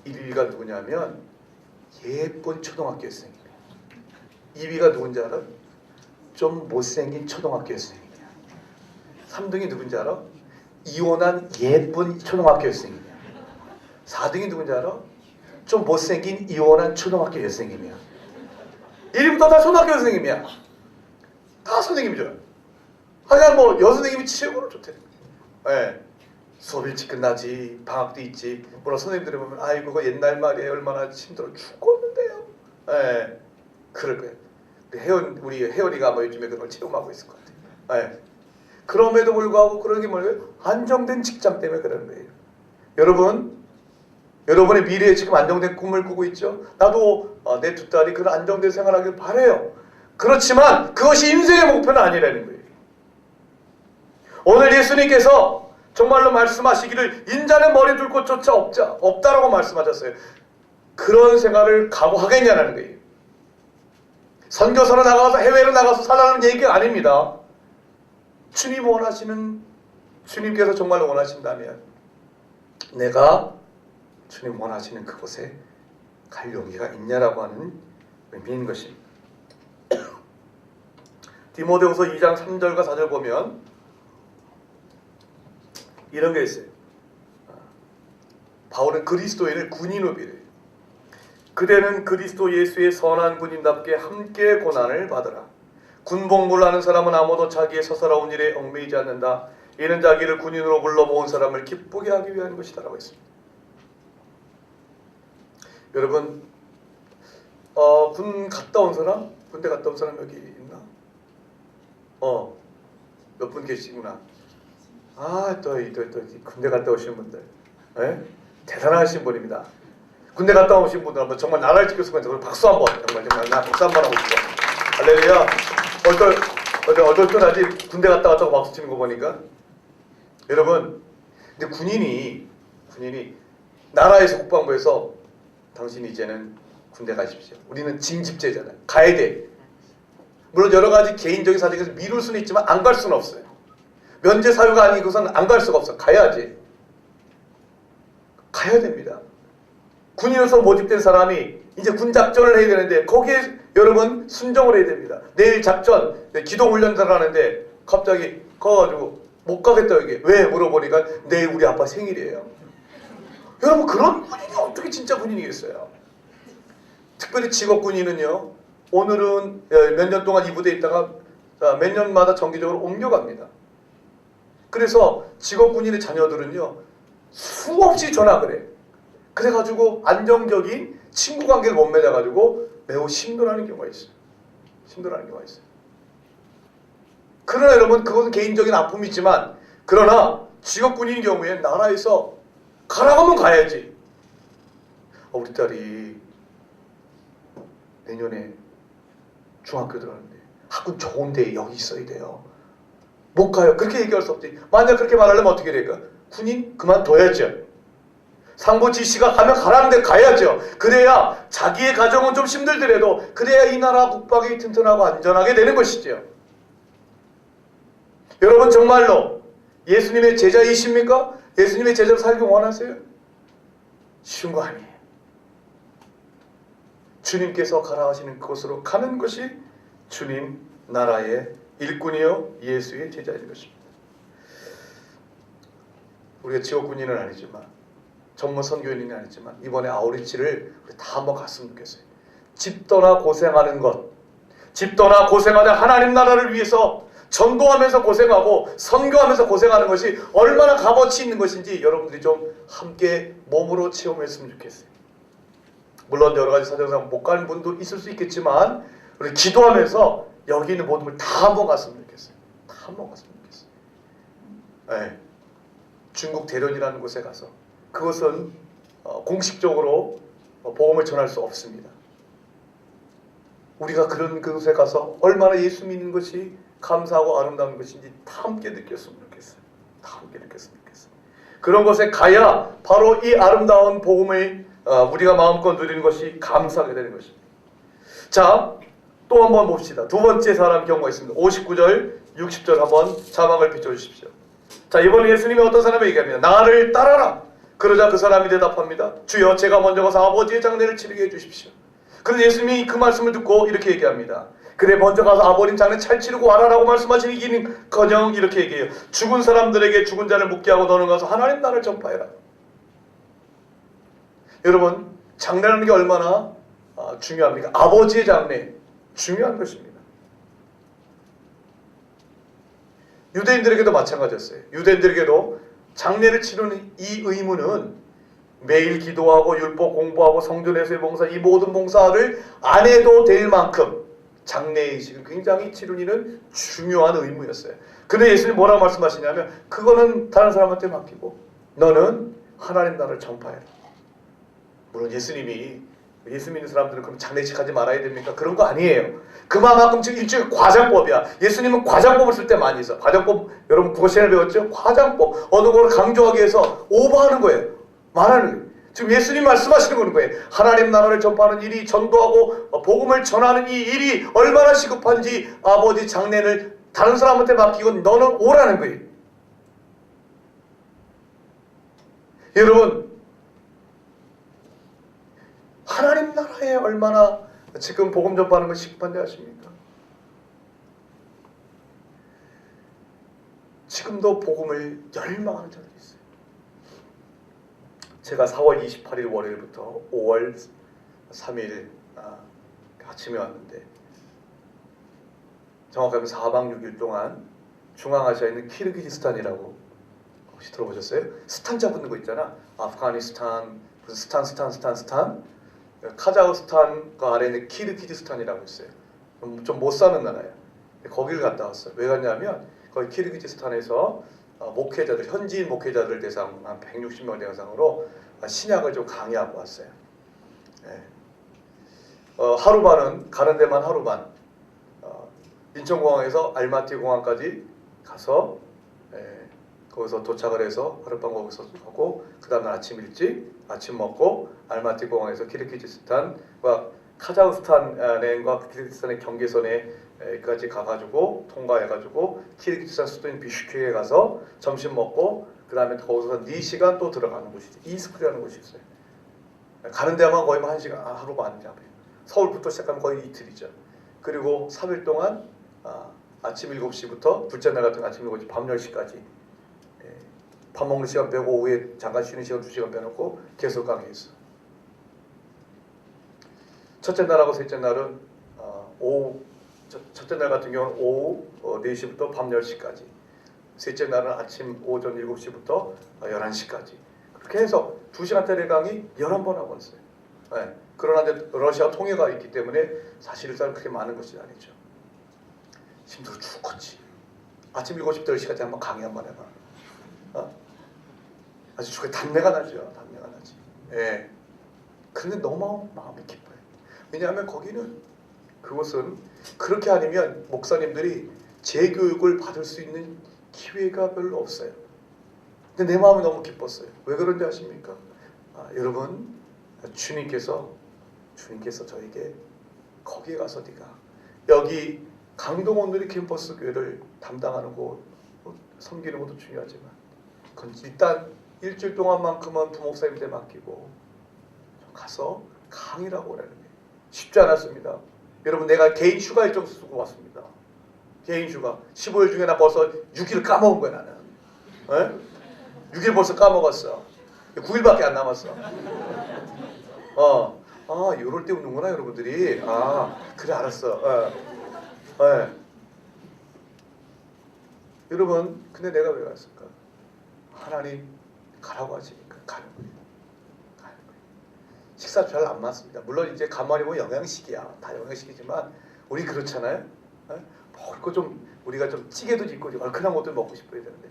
1위가 누구냐면 예쁜 초등학교 선생님이에요. 2위가 누군지 알아? 좀 못생긴 초등학교 선생님이야. 3등이 누군지 알아? 이혼한 예쁜 초등학교 선생님이야. 4등이 누군지 알아? 좀 못생긴 이혼한 초등학교 선생님이야. 1위부터 다 초등학교 선생님이야. 다 선생님이죠. 하여간 뭐 여선생님이 최고로 좋대. 수업 일찍 끝나지, 방학도 있지. 물론 선생님들이 보면 아이고 그거 옛날 말이에요. 얼마나 힘들어 죽었는데요. 그럴 거예요. 우리 혜원이가 뭐 요즘에 그걸 체험하고 있을 것 같아요. 그럼에도 불구하고 그런 게 뭐예요? 안정된 직장 때문에 그러는 거예요. 여러분의 미래에 지금 안정된 꿈을 꾸고 있죠? 나도 내 두 딸이 그런 안정된 생활하길 바라요. 그렇지만 그것이 인생의 목표는 아니라는 거예요. 오늘 예수님께서 정말로 말씀하시기를 인자는 머리 둘 곳조차 없다라고 말씀하셨어요. 그런 생활을 각오하겠냐는 거예요. 선교사로 나가서 해외로 나가서 살라는 얘기가 아닙니다. 주님께서 정말로 원하신다면 내가 주님 원하시는 그곳에 갈 용기가 있냐라고 하는 의미인 것입니다. 디모데후서 2장 3절과 4절 보면 이런 게 있어요. 바울은 그리스도인을 군인으로 비례해요. 그대는 그리스도 예수의 선한 군인답게 함께 고난을 받으라. 군복무를 하는 사람은 아무도 자기의 서서라운 일에 얽매이지 않는다. 이는 자기를 군인으로 불러 모은 사람을 기쁘게 하기 위한 것이다 라고 했습니다. 여러분 군 갔다 온 사람? 군대 갔다 온 사람 여기 있나? 몇 분 계시구나. 또 군대 갔다 오신 분들, 대단하신 분입니다. 군대 갔다 오신 분들 한번 정말 나라를 지킬 수가 있는 박수 한번, 정말 나 박수 한번 하고 싶어. 할렐루야. 어떨 군대 갔다 왔다고 박수 치는 거 보니까 여러분, 근데 군인이 나라에서 국방부에서 당신 이제는 군대 가십시오. 우리는 징집제잖아요. 가야 돼. 물론 여러 가지 개인적인 사정에서 미룰 수는 있지만 안 갈 수는 없어요. 면제 사유가 아니고서는 안 갈 수가 없어. 가야지. 가야 됩니다. 군인으로서 모집된 사람이 이제 군 작전을 해야 되는데 거기에 여러분 순종을 해야 됩니다. 내일 작전, 기동훈련을 하는데 갑자기 가가지고 못 가겠다 이게. 왜? 물어보니까 내일 우리 아빠 생일이에요. 여러분 그런 군인이 어떻게 진짜 군인이겠어요? 특별히 직업군인은요. 오늘은 몇 년 동안 이 부대에 있다가 몇 년마다 정기적으로 옮겨갑니다. 그래서 직업군인의 자녀들은요. 수없이 전학을 해. 그래가지고 안정적인 친구관계를 못 맺어가지고 매우 힘들어하는 경우가 있어요. 그러나 여러분 그것은 개인적인 아픔이지만 그러나 직업군인 경우에 나라에서 가라고 하면 가야지. 우리 딸이 내년에 중학교 들어가는데 학군 좋은 데에 여기 있어야 돼요. 못 가요. 그렇게 얘기할 수 없지. 만약 그렇게 말하려면 어떻게 될까? 군인 그만둬야죠. 상부 지시가 가면 가라는 데 가야죠. 그래야 자기의 가정은 좀 힘들더라도 그래야 이 나라 국방이 튼튼하고 안전하게 되는 것이죠. 여러분 정말로 예수님의 제자이십니까? 예수님의 제자로 살기 원하세요? 쉬운 거 아니에요. 주님께서 가라 하시는 그곳으로 가는 것이 주님 나라의 일꾼이요 예수의 제자인 것입니다. 우리가 직업군인은 아니지만 전문 선교인은 아니지만 이번에 아우리치를 우리 다 한번 갔으면 좋겠어요. 집 떠나 고생하는 것, 집 떠나 고생하는 하나님 나라를 위해서 전도하면서 고생하고 선교하면서 고생하는 것이 얼마나 값어치 있는 것인지 여러분들이 좀 함께 몸으로 체험했으면 좋겠어요. 물론 여러 가지 사정상 못 가는 분도 있을 수 있겠지만 우리 기도하면서 여기 있는 모든 걸 다 한번 갔으면 좋겠어요. 다 한번 갔으면 좋겠어요. 네. 중국 대련이라는 곳에 가서 그것은 공식적으로 복음을 전할 수 없습니다. 우리가 그런 그곳에 가서 얼마나 예수 믿는 것이 감사하고 아름다운 것인지 다 함께 느꼈으면 좋겠어요. 다 함께 느꼈으면 좋겠어요. 그런 곳에 가야 바로 이 아름다운 복음을 우리가 마음껏 누리는 것이 감사하게 되는 것입니다. 자, 또 한번 봅시다. 두 번째 사람 경우가 있습니다. 59절, 60절 한번 자막을 비춰주십시오. 자, 이번에 예수님이 어떤 사람에게 얘기합니다. 나를 따라라. 그러자 그 사람이 대답합니다. 주여, 제가 먼저 가서 아버지의 장례를 치르게 해주십시오. 그런데 예수님이 그 말씀을 듣고 이렇게 얘기합니다. 그래, 먼저 가서 아버님 장례 잘 치르고 와라라고 말씀하시기는 커녕 이렇게 얘기해요. 죽은 사람들에게 죽은 자를 묻게 하고 너는 가서 하나님 나라를 전파해라. 여러분, 장례라는 게 얼마나 중요합니까? 아버지의 장례 중요한 것입니다. 유대인들에게도 마찬가지였어요. 유대인들에게도 장례를 치르는 이 의무는 매일 기도하고 율법 공부하고 성전에서의 봉사, 이 모든 봉사를 안 해도 될 만큼 장례의식을 굉장히 치르는 중요한 의무였어요. 근데 예수님 뭐라고 말씀하시냐면 그거는 다른 사람한테 맡기고 너는 하나님 나라를 전파해라. 물론 예수님이 예수 믿는 사람들은 그럼 장례식 하지 말아야 됩니까? 그런 거 아니에요. 그만큼 지금 일종의 과장법이야. 예수님은 과장법을 쓸 때 많이 있어. 과장법 여러분 국어 시간에 배웠죠? 과장법. 어느 걸 강조하기 위해서 오버하는 거예요. 말하는 거예요. 지금 예수님 말씀하시는 거예요. 하나님 나라를 전파하는 일이 전도하고 복음을 전하는 이 일이 얼마나 시급한지 아버지 장례를 다른 사람한테 맡기고 너는 오라는 거예요. 여러분 하나님 나라에 얼마나 지금 복음 전파하는 것이 시급한지 아십니까? 지금도 복음을 열망하는 자들이 있어요. 제가 4월 28일 월요일부터 5월 3일 아침에 왔는데 정확하면 4박 6일 동안 중앙아시아에 있는 키르기즈스탄이라고 혹시 들어보셨어요? 스탄자 붙는 거 있잖아. 아프가니스탄, 무슨 스탄 카자흐스탄 그 아래 있는 키르기즈스탄이라고 있어요. 좀 못 사는 나라예요. 거기를 갔다 왔어요. 왜 갔냐면 거기 키르기즈스탄에서 목회자들, 현지인 목회자들 대상 한 160명 대상으로 신약을 좀 강의하고 왔어요. 예. 하루 반은 가는 데만 하루 반. 인천공항에서 알마티 공항까지 가서 거기서 도착을 해서 하룻밤 거기서 하고 그 다음날 아침 일찍 아침 먹고 알마티 공항에서 키르기즈스탄과 카자흐스탄과 키르기즈스탄의 경계선에까지 가가지고 통과해가지고 키르기즈스탄 수도인 비슈케크에 가서 점심 먹고 그 다음에 거기서 4시간 또 들어가는 곳이죠. 이스크라는 곳이 있어요. 가는 데만 거의 1시간 하루 반 잡아요. 서울부터 시작하면 거의 이틀이죠. 그리고 3일 동안 아침 7시부터 둘째 날 같은 아침 7시 밤 10시까지 밥 먹는 시간 빼고 오후에 잠깐 쉬는 시간 2시간 빼놓고 계속 강의했어. 첫째 날하고 셋째 날은 오후 첫째 날 같은 경우는 오후 4시부터 밤 10시까지 셋째 날은 아침 오전 7시부터 11시까지 그렇게 해서 2시간짜리 강의 11번 하고 있어요. 네. 그러나 이제 러시아 통해가 있기 때문에 사실상 그렇게 많은 것이 아니죠. 힘들어 죽겠지. 아침 7시부터 10시까지 한번 강의 한번 해봐. 아주 죽게 단내가 나죠. 단내가 나지. 예. 그런데 너무 마음이 기뻐요. 왜냐하면 거기는 그곳은 그렇게 아니면 목사님들이 재교육을 받을 수 있는 기회가 별로 없어요. 근데 내 마음이 너무 기뻤어요. 왜 그런지 아십니까? 여러분 주님께서 저에게 거기에 가서 네가 여기 강동원들이 캠퍼스 교회를 담당하는 곳 섬기는 것도 중요하지만 그건 일단 일주일 동안만큼은 부목사님한테 맡기고 가서 강의라고 하는 게 쉽지 않았습니다. 여러분 내가 개인 휴가 일정 쓰고 왔습니다. 개인 휴가 15일 중에 나 벌써 6일 까먹은 거야 나는. 에? 6일 벌써 까먹었어. 9일밖에 안 남았어. 이럴 때 웃는구나 여러분들이. 그래 알았어. 여러분 근데 내가 왜 갔을까? 하나님 가라고 하시니까 가는 거예요. 식사 잘 안 맞습니다. 물론 이제 가만히 보면 영양식이야. 다 영양식이지만 우리 그렇잖아요. 먹을 거 좀 우리가 좀 찌개도 짓고 얼큰한 것들 먹고 싶어야 되는데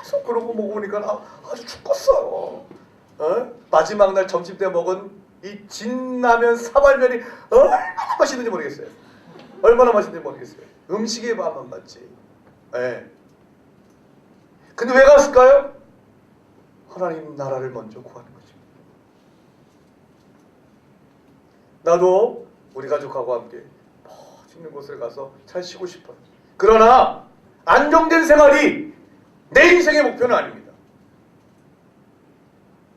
계속 그런 거 먹으니까 아주 죽겠어요. 마지막 날 점심 때 먹은 이 진라면 사발면이 얼마나 맛있는지 모르겠어요. 얼마나 맛있는지 모르겠어요. 음식에 밥만 맞지. 근데 왜 갔을까요? 하나님 나라를 먼저 구하는 거죠. 나도 우리 가족하고 함께 멋있는 곳을 가서 잘 쉬고 싶어요. 그러나 안정된 생활이 내 인생의 목표는 아닙니다.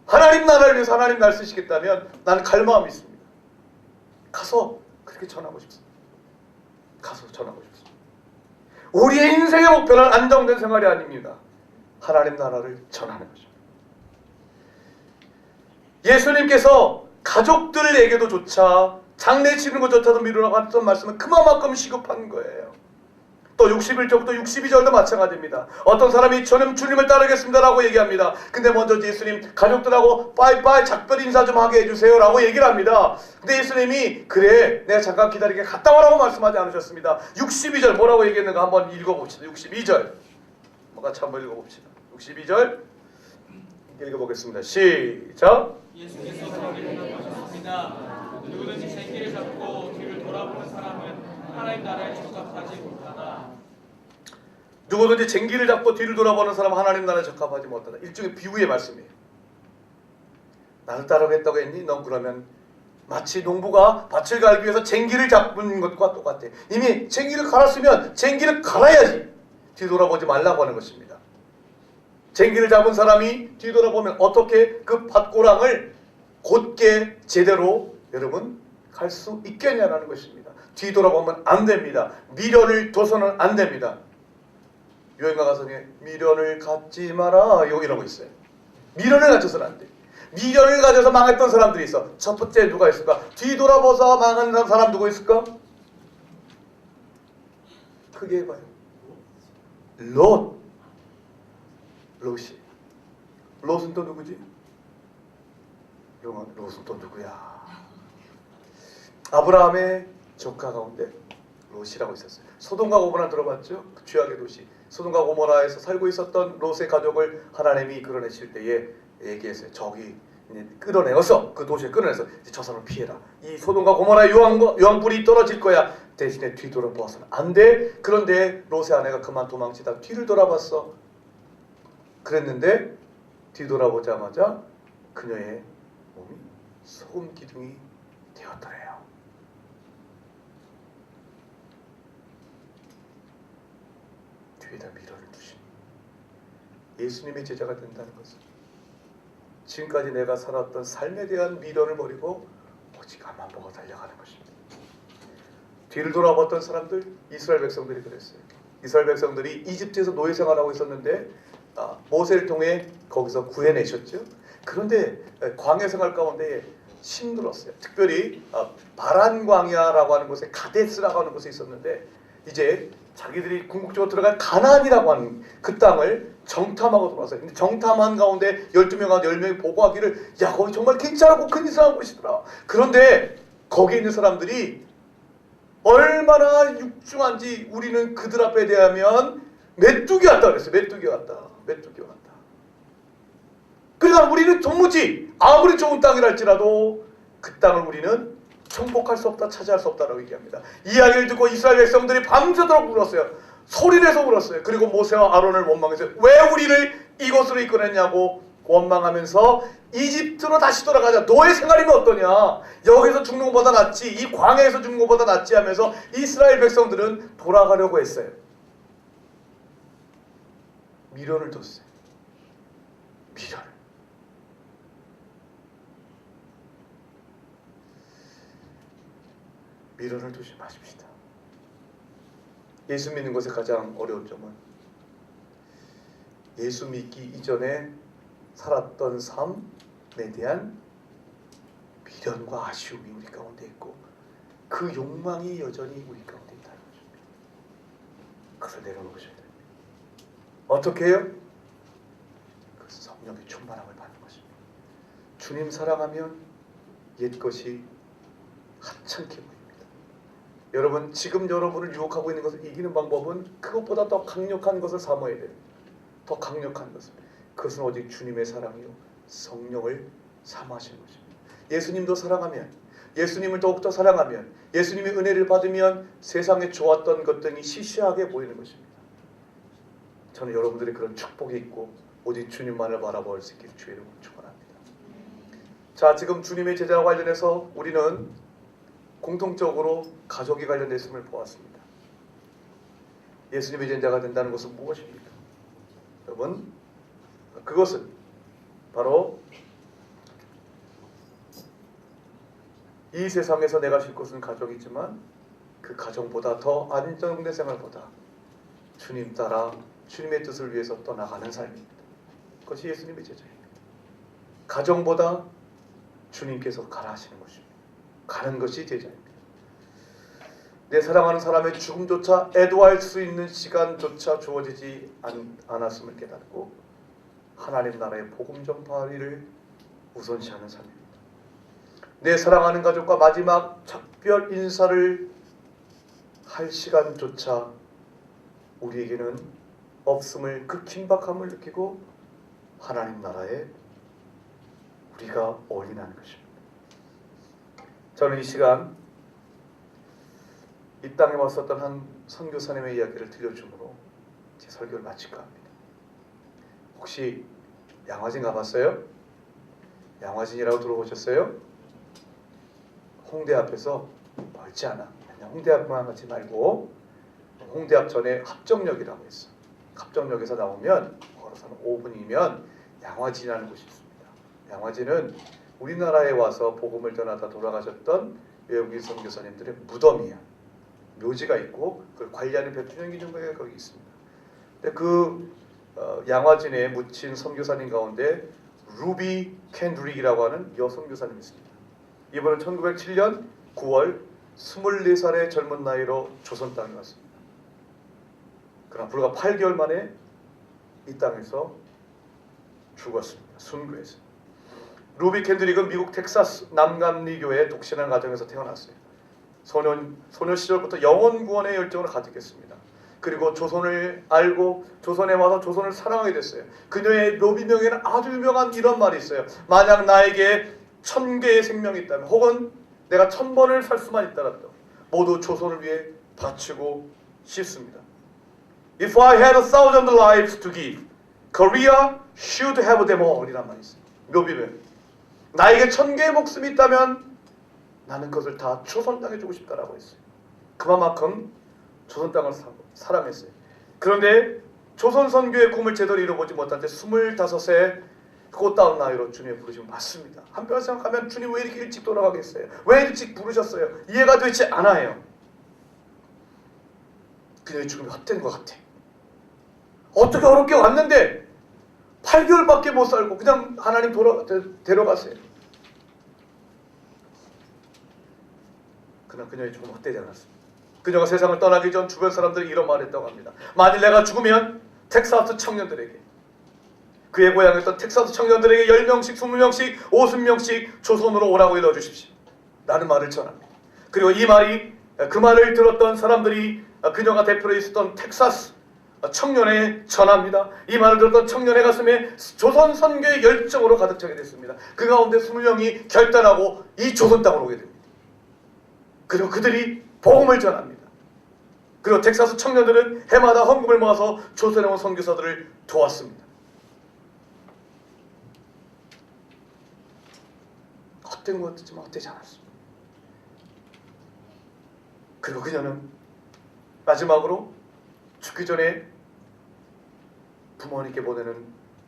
하나님 나라를 위해서 하나님 날 쓰시겠다면 나는 갈 마음이 있습니다. 가서 그렇게 전하고 싶습니다. 가서 전하고 싶습니다. 우리의 인생의 목표는 안정된 생활이 아닙니다. 하나님 나라를 전하는 거죠. 예수님께서 가족들에게도 조차 장례 치는 것조차도 미루라고 했던 말씀은 그만큼 시급한 거예요. 또 61절부터 62절도 마찬가지입니다. 어떤 사람이 저는 주님을 따르겠습니다라고 얘기합니다. 근데 먼저 예수님 가족들하고 빠이빠이 작별 인사 좀 하게 해주세요 라고 얘기를 합니다. 근데 예수님이 그래 내가 잠깐 기다리게 갔다 와라고 말씀하지 않으셨습니다. 62절 뭐라고 얘기했는가 한번 읽어봅시다. 62절 같이 한번 읽어봅시다. 62절 읽어보겠습니다. 시작. 예수께서 거기를 가셨습니다. 누구든지 제 길을 잡고 뒤를 돌아보는 사람은 하나님 나라에 적합하지 못하다. 누구든지 쟁기를 잡고 뒤를 돌아보는 사람은 하나님 나라에 적합하지 못하다. 일종의 비유의 말씀이에요. 나를 따르겠다고 했니? 넌 그러면 마치 농부가 밭을 갈기 위해서 쟁기를 잡는 것과 똑같아. 이미 쟁기를 갈았으면 쟁기를 갈아야지 뒤돌아보지 말라고 하는 것입니다. 쟁기를 잡은 사람이 뒤돌아보면 어떻게 그 밭고랑을 곧게 제대로 여러분 갈 수 있겠냐라는 것입니다. 뒤돌아보면 안 됩니다. 미련을 둬서는 안 됩니다. 유행가 가성에 미련을 갖지 마라 이러고 있어요. 미련을 가져서는 안 돼. 미련을 가져서 망했던 사람들이 있어. 첫 번째 누가 있을까? 뒤돌아보서 망한 사람 누구 있을까? 크게 해봐요. 롯이. 롯은 또 누구지? 롯은 또 누구야? 아브라함의 조카 가운데 롯이라고 있었어요. 소돔과 고모라 들어봤죠? 그 죄악의 도시. 소돔과 고모라에서 살고 있었던 롯의 가족을 하나님이 끌어내실 때에 얘기했어요. 저기 끌어내어서 그 도시에 끌어내서 저 사람을 피해라. 이 소돔과 고모라의 유황불이 떨어질 거야. 대신에 뒤돌아보아서는 안 돼. 그런데 롯의 아내가 그만 도망치다 뒤를 돌아봤어. 그랬는데 뒤돌아보자마자 그녀의 몸이 소금 기둥이 되었더래요. 뒤에다 미련을 두시니 예수님의 제자가 된다는 것은 지금까지 내가 살았던 삶에 대한 미련을 버리고 오직 앞만 보고 달려가는 것입니다. 뒤를 돌아봤던 사람들, 이스라엘 백성들이 그랬어요. 이스라엘 백성들이 이집트에서 노예 생활하고 있었는데 모세를 통해 거기서 구해내셨죠. 그런데 광야 생활 가운데 힘들었어요. 특별히 바란 광야라고 하는 곳에 가데스라고 하는 곳에 있었는데 이제 자기들이 궁극적으로 들어갈 가나안이라고 하는 그 땅을 정탐하고 돌아왔어요. 근데 정탐한 가운데 12명 가운데 10명이 보고하기를 야 거기 정말 괜찮고 큰 이상한 곳이더라. 그런데 거기에 있는 사람들이 얼마나 육중한지 우리는 그들 앞에 대하면 메뚜기 같다 그랬어요. 메뚜기 같다. 메뚜기 같다. 그러니까 우리는 도무지 아무리 좋은 땅이랄지라도 그 땅을 우리는 정복할 수 없다, 차지할 수 없다라고 얘기합니다. 이야기를 듣고 이스라엘 백성들이 밤새도록 울었어요. 소리내서 울었어요. 그리고 모세와 아론을 원망해서 왜 우리를 이곳으로 이끌었냐고 원망하면서 이집트로 다시 돌아가자. 너의 생활이면 어떠냐? 여기서 죽는 것보다 낫지. 이 광야에서 죽는 것보다 낫지 하면서 이스라엘 백성들은 돌아가려고 했어요. 미련을 뒀어요. 미련을. 미련을 두지 마십시다. 예수 믿는 것의 가장 어려운 점은 예수 믿기 이전에 살았던 삶에 대한 미련과 아쉬움이 우리 가운데 있고 그 욕망이 여전히 우리 가운데 있다는 것입니다. 그것을 내려놓으셔야 됩니다. 어떻게 해요? 그것은 성령의 충만함을 받는 것입니다. 주님 사랑하면 옛것이 하찮게 보입니다. 여러분 지금 여러분을 유혹하고 있는 것을 이기는 방법은 그것보다 더 강력한 것을 사모해야 됩니다. 더 강력한 것을. 그것은 오직 주님의 사랑이요 성령을 사모하시는 것입니다. 예수님도 사랑하면 예수님을 더욱더 사랑하면 예수님의 은혜를 받으면 세상에 좋았던 것 등이 시시하게 보이는 것입니다. 저는 여러분들의 그런 축복이 있고 오직 주님만을 바라볼 수 있기를 주의 이름으로 축원합니다. 자, 지금 주님의 제자와 관련해서 우리는 공통적으로 가족이 관련됐음을 보았습니다. 예수님의 제자가 된다는 것은 무엇입니까? 여러분, 그것은 바로 이 세상에서 내가 쉴 곳은 가족이지만 그 가정보다 더 안정된 생활보다 주님 따라 주님의 뜻을 위해서 떠나가는 삶입니다. 그것이 예수님의 제자입니다. 가정보다 주님께서 가라 하시는 것입니다. 가는 것이 제자입니다. 내 사랑하는 사람의 죽음조차 애도할 수 있는 시간조차 주어지지 않았음을 깨닫고 하나님 나라의 복음 전파를 우선시하는 삶입니다. 내 사랑하는 가족과 마지막 작별 인사를 할 시간조차 우리에게는 없음을 그 긴박함을 느끼고 하나님 나라에 우리가 올인하는 것입니다. 저는 이 시간 이 땅에 왔었던 한 선교사님의 이야기를 들려줌으로 제 설교를 마칠까 합니다. 혹시 양화진 가봤어요? 양화진이라고 들어보셨어요? 홍대 앞에서 멀지 않아. 그냥 홍대 앞만 가지 말고 홍대 앞 전에 합정역이라고 있어. 합정역에서 나오면 걸어서 5분이면 양화진이라는 곳이 있습니다. 양화진은 우리나라에 와서 복음을 전하다 돌아가셨던 외국인 선교사님들의 무덤이야. 묘지가 있고 그걸 관리하는 백주년 기념관이 거기 있습니다. 근데 그 양화진에 묻힌 선교사님 가운데 루비 캔드릭이라고 하는 여선교사님이 있습니다. 이분은 1907년 9월 24살의 젊은 나이로 조선 땅에 왔습니다. 그러나 불과 8개월 만에 이 땅에서 죽었습니다. 순교해서. 루비 캔드릭은 미국 텍사스 남감리교의 독신한 가정에서 태어났어요. 소녀 시절부터 영혼 구원의 열정을 가득했습니다. 그리고 조선을 알고 조선에 와서 조선을 사랑하게 됐어요. 그녀의 묘비명에는 아주 유명한 이런 말이 있어요. 만약 나에게 1000개의 생명이 있다면, 혹은 내가 1000번을 살 수만 있다라도 모두 조선을 위해 바치고 싶습니다. If I had 1,000 lives to give, Korea should have them all 이란 말이 있어요. 묘비명. 나에게 1000개의 목숨이 있다면 나는 그것을 다 조선 땅에 주고 싶다라고 했어요. 그만큼 조선 땅을 사랑했어요. 그런데 조선 선교의 꿈을 제대로 이루어보지 못한 채 25세 꽃다운 나이로 주님의 부르심을 받습니다. 한편 생각하면 주님 왜 이렇게 일찍 돌아가겠어요? 왜 일찍 부르셨어요? 이해가 되지 않아요. 그녀의 죽음이 헛된 것 같아. 어떻게 어렵게 왔는데 8개월밖에 못 살고 그냥 하나님 데려가세요. 그러나 그녀의 죽음은 헛되지 않았습니다. 그녀가 세상을 떠나기 전 주변 사람들이 이런 말을 했다고 합니다. 만일 내가 죽으면 텍사스 청년들에게, 그의 고향이었던 텍사스 청년들에게 10명씩, 20명씩, 50명씩 조선으로 오라고 일러주십시오. 라는 말을 전합니다. 그리고 그 말을 들었던 사람들이 그녀가 대표로 있었던 텍사스 청년에 전합니다. 이 말을 들었던 청년의 가슴에 조선 선교의 열정으로 가득 차게 됐습니다. 그 가운데 20명이 결단하고 이 조선 땅으로 오게 됩니다. 그리고 그들이 복음을 전합니다. 그리고 텍사스 청년들은 해마다 헌금을 모아서 조선에 온 선교사들을 도왔습니다. 헛된 것 같지만 헛되지 않았습니다. 그리고 그녀는 마지막으로 죽기 전에 부모님께 보내는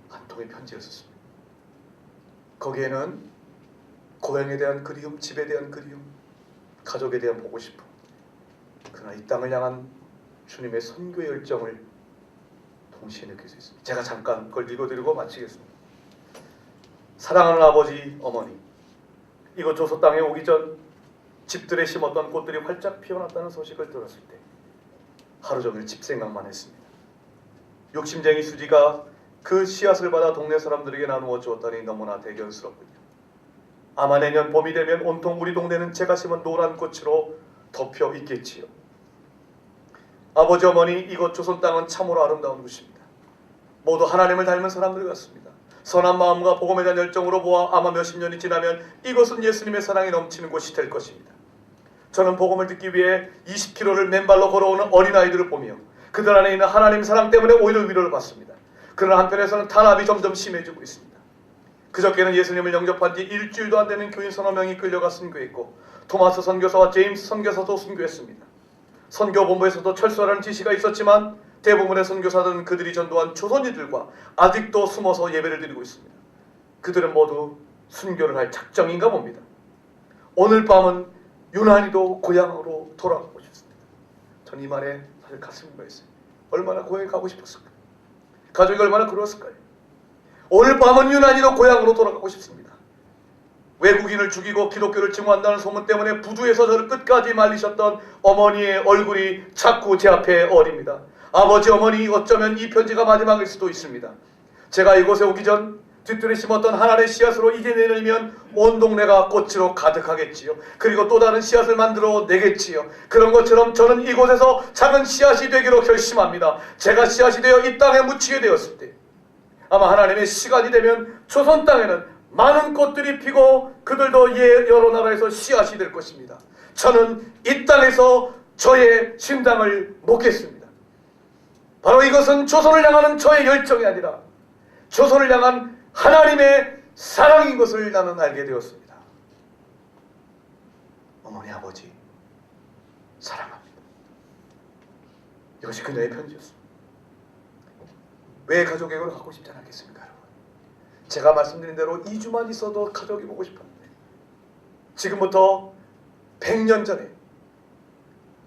한 통의 편지였습니다. 거기에는 고향에 대한 그리움, 집에 대한 그리움, 가족에 대한 보고 싶음, 그러나 이 땅을 향한 주님의 선교의 열정을 동시에 느낄 수 있습니다. 제가 잠깐 그걸 읽어드리고 마치겠습니다. 사랑하는 아버지, 어머니, 이곳 조선 땅에 오기 전 집들에 심었던 꽃들이 활짝 피어났다는 소식을 들었을 때 하루 종일 집 생각만 했습니다. 욕심쟁이 수지가 그 씨앗을 받아 동네 사람들에게 나누어 주었다니 너무나 대견스럽군요. 아마 내년 봄이 되면 온통 우리 동네는 제가 심은 노란 꽃으로 덮여 있겠지요. 아버지, 어머니, 이곳 조선 땅은 참으로 아름다운 곳입니다. 모두 하나님을 닮은 사람들 같습니다. 선한 마음과 복음에 대한 열정으로 보아 아마 몇십 년이 지나면 이곳은 예수님의 사랑이 넘치는 곳이 될 것입니다. 저는 복음을 듣기 위해 20km를 맨발로 걸어오는 어린아이들을 보며 그들 안에 있는 하나님 사랑 때문에 오히려 위로를 받습니다. 그러나 한편에서는 탄압이 점점 심해지고 있습니다. 그저께는 예수님을 영접한 지 일주일도 안 되는 교인 서너 명이 끌려가 순교했고, 토마스 선교사와 제임스 선교사도 순교했습니다. 선교본부에서도 철수하라는 지시가 있었지만 대부분의 선교사들은 그들이 전도한 조선인들과 아직도 숨어서 예배를 드리고 있습니다. 그들은 모두 순교를 할 작정인가 봅니다. 오늘 밤은 유난히도 고향으로 돌아가고 싶습니다. 전 이 말에 사실 가슴이 맺어요. 얼마나 고향에 가고 싶었을까요? 가족이 얼마나 그리웠을까요? 오늘 밤은 유난히도 고향으로 돌아가고 싶습니다. 외국인을 죽이고 기독교를 증오한다는 소문 때문에 부두에서 저를 끝까지 말리셨던 어머니의 얼굴이 자꾸 제 앞에 어립니다. 아버지, 어머니, 어쩌면 이 편지가 마지막일 수도 있습니다. 제가 이곳에 오기 전 뒷뜰에 심었던 하나의 씨앗으로 이제 내년이면 온 동네가 꽃으로 가득하겠지요. 그리고 또 다른 씨앗을 만들어 내겠지요. 그런 것처럼 저는 이곳에서 작은 씨앗이 되기로 결심합니다. 제가 씨앗이 되어 이 땅에 묻히게 되었을 때 아마 하나님의 시간이 되면 조선 땅에는 많은 꽃들이 피고 그들도 여러 나라에서 씨앗이 될 것입니다. 저는 이 땅에서 저의 심당을 먹겠습니다. 바로 이것은 조선을 향하는 저의 열정이 아니라 조선을 향한 하나님의 사랑인 것을 나는 알게 되었습니다. 어머니, 아버지, 사랑합니다. 이것이 그녀의 편지였습니다. 왜 가족에게로 가고 싶지 않았겠습니까, 여러분? 제가 말씀드린 대로 2주만 있어도 가족이 보고 싶었는데 지금부터 100년 전에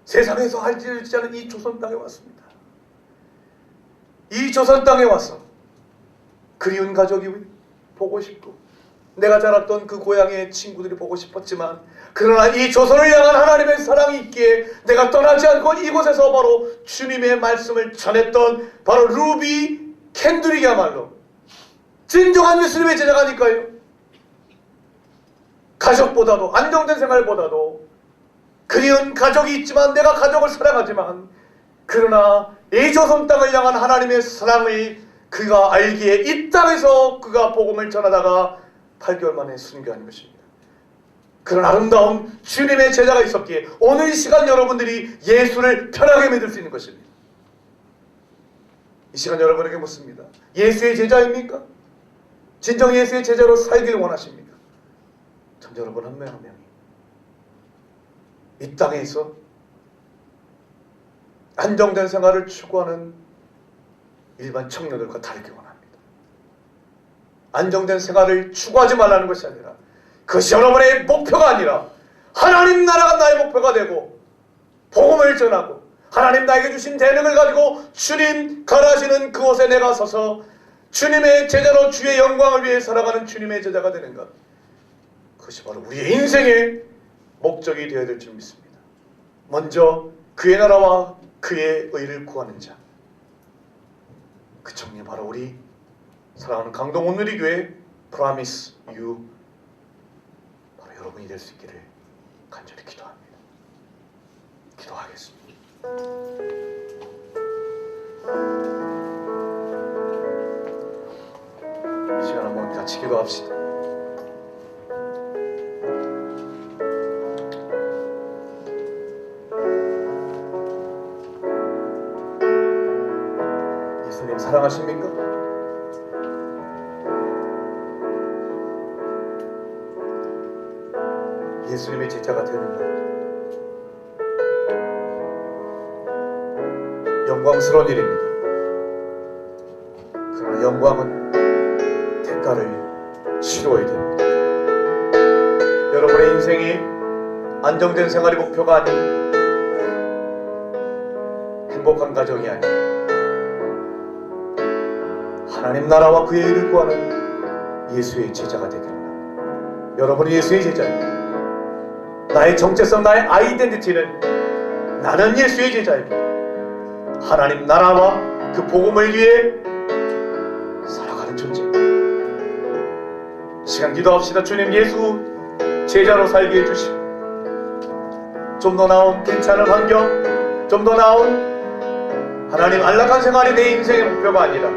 세상에서 알지 않은 이 조선 땅에 왔습니다. 이 조선 땅에 와서 그리운 가족이 보고 싶고 내가 자랐던 그 고향의 친구들이 보고 싶었지만 그러나 이 조선을 향한 하나님의 사랑이 있기에 내가 떠나지 않고 이곳에서 바로 주님의 말씀을 전했던 바로 루비 캔드릭이야말로 진정한 예수님의 제자가니까요. 가족보다도 안정된 생활보다도 그리운 가족이 있지만 내가 가족을 사랑하지만 그러나 이 조선 땅을 향한 하나님의 사랑을 그가 알기에 이 땅에서 그가 복음을 전하다가 8개월 만에 순교한 것입니다. 그런 아름다운 주님의 제자가 있었기에 오늘 이 시간 여러분들이 예수를 편하게 믿을 수 있는 것입니다. 이 시간 여러분에게 묻습니다. 예수의 제자입니까? 진정 예수의 제자로 살길 원하십니까? 전 여러분 한 명 한 명이 이 땅에서 안정된 생활을 추구하는 일반 청년들과 다르게 원합니다. 안정된 생활을 추구하지 말라는 것이 아니라 그것이 여러분의 목표가 아니라 하나님 나라가 나의 목표가 되고 복음을 전하고 하나님 나에게 주신 재능을 가지고 주님 가라시는 그곳에 내가 서서 주님의 제자로 주의 영광을 위해 살아가는 주님의 제자가 되는 것, 그것이 바로 우리의 인생의 목적이 되어야 될 줄 믿습니다. 먼저 그의 나라와 그의 의를 구하는 자, 그 청년이 바로 우리 사랑하는 강동 온누리교회 Promise You, 바로 여러분이 될 수 있기를 간절히 기도합니다. 기도하겠습니다. 이 시간 한번 같이 기도합시다. 예수님 사랑하십니까? 예수님의 제자가 되는 것, 영광스러운 일입니다. 그러나 영광은 대가를 치러야 됩니다. 여러분의 인생이 안정된 생활이 목표가 아닌 행복한 가정이 아닌 하나님 나라와 그의 일을 구하는 예수의 제자가 되기를. 여러분이 예수의 제자입니다. 나의 정체성, 나의 아이덴티티는 나는 예수의 제자입니다. 하나님 나라와 그 복음을 위해 살아가는 존재입니다. 시간 기도합시다. 주님, 예수 제자로 살게 해주시고 좀 더 나은 괜찮은 환경, 좀 더 나은 하나님 안락한 생활이 내 인생의 목표가 아니라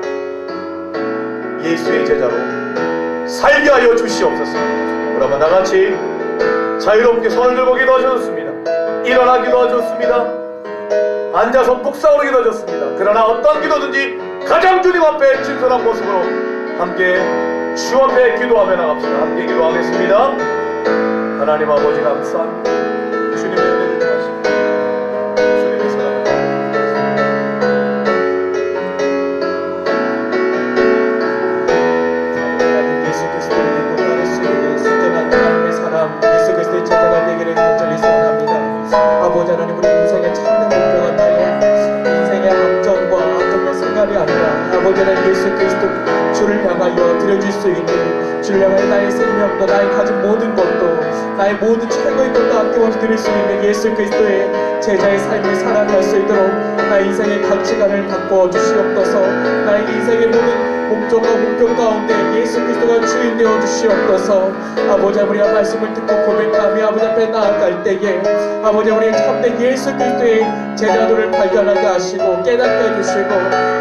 예수의 제자로 살게 하여 주시옵소서. 여러분 나같이 자유롭게 손을 들고 기도하셨습니다. 일어나 기도하셨습니다. 앉아서 묵상으로 기도하셨습니다. 그러나 어떤 기도든지 가장 주님 앞에 진솔한 모습으로 함께 주 앞에 기도하며 나갑시다. 함께 기도하겠습니다. 하나님 아버지 감사합니다. 주님의 은혜를 전하십니다. 주님의 사랑을 예수 그리스도를 믿고 따를 수 있는 순전한 하나님의 사람, 예수 그리스도의 제자가 되기를 간절히 소원합니다. 아버지 하나님, 우리 인생의 참된 목표가 나의 인생의 안정과 안정된 생활이 아니라 아버지 하나님 예수 그리스도 주를 향하여 드려줄 수 있는, 주를 향하여 나의 생명도 나의 가진 모든 것도 나의 모든 최고의 것도 아낌없이 드릴 수 있는 예수 그리스도의 제자의 삶을 살아갈 수 있도록 나의 인생의 가치관을 바꿔 주시옵소서. 나의 인생의 모든 목적과 목표 가운데 예수 그리스도가 주인 되어 주시옵소서. 아버지, 우리가 말씀을 듣고 고백하며 아버지 앞에 나아갈 때에 아버지, 우리의 참된 예수 그리스도의 제자들을 발견하게 하시고 깨닫게 해주시고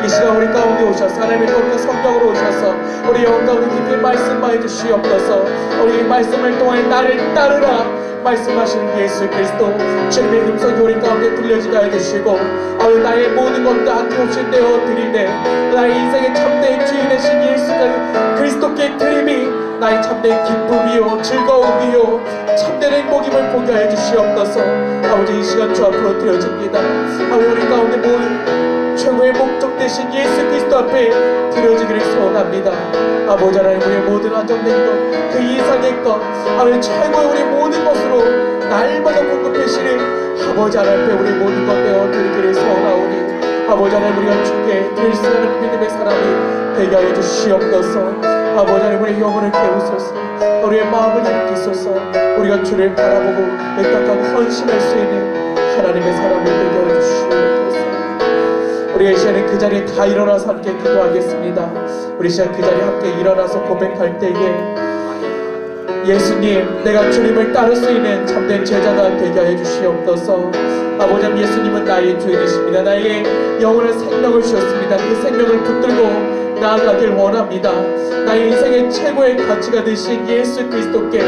이 시간 우리 가운데 오셔서 하나님의 거룩한 성령으로 오셔서 우리 영혼 가운데 깊이 말씀하여 주시옵소서. 우리 이 말씀을 통해 나를 따르라 말씀하시는 예수 그리스도 주님의 음성이 우리 가운데 들려지게 해주시고 아버지, 나의 모든 것도 아낌없이 내어드리네 나의 인생의 참된 주인 되신 예수 그리스도께 드림이 나의 참된 기쁨이요 즐거움이요 참된 행복임을 보게 해주시옵소서. 아버지, 이 시간 주 앞으로 드려집니다. 아버지, 우리 가운데 모든 최고의 목적 되신 예수 그리스도 앞에 드려지기를 소원합니다. 아버지 하나님, 우리의 모든 안정된 것, 그 이상의 것, 아버지 최고의 우리 모든 것으로 날마다 공급되시는 아버지 하나님 앞에 우리 모든 것 내어 드리기를 소원하오니 아버지 하나님, 우리가 주께 드릴 수 있는 믿음의 사람이 되게 하여 주시옵소서. 아버지 하나님, 우리의 영혼을 깨우소서. 우리의 마음을 일으키소서. 우리가 주를 바라보고 애타하고 헌신할 수 있는 하나님의 사람을 되게 하여 주시옵소서. 우리 이 시간에 그 자리에 다 일어나서 함께 기도하겠습니다. 우리 시간 그 자리에 함께 일어나서 고백할 때에 예수님, 내가 주님을 따를 수 있는 참된 제자가 되게 하여 주시옵소서. 아버지, 예수님은 나의 주인이십니다. 나에게 영원한 생명을 주셨습니다. 그 생명을 붙들고 나아가길 원합니다. 나의 인생의 최고의 가치가 되신 예수 그리스도께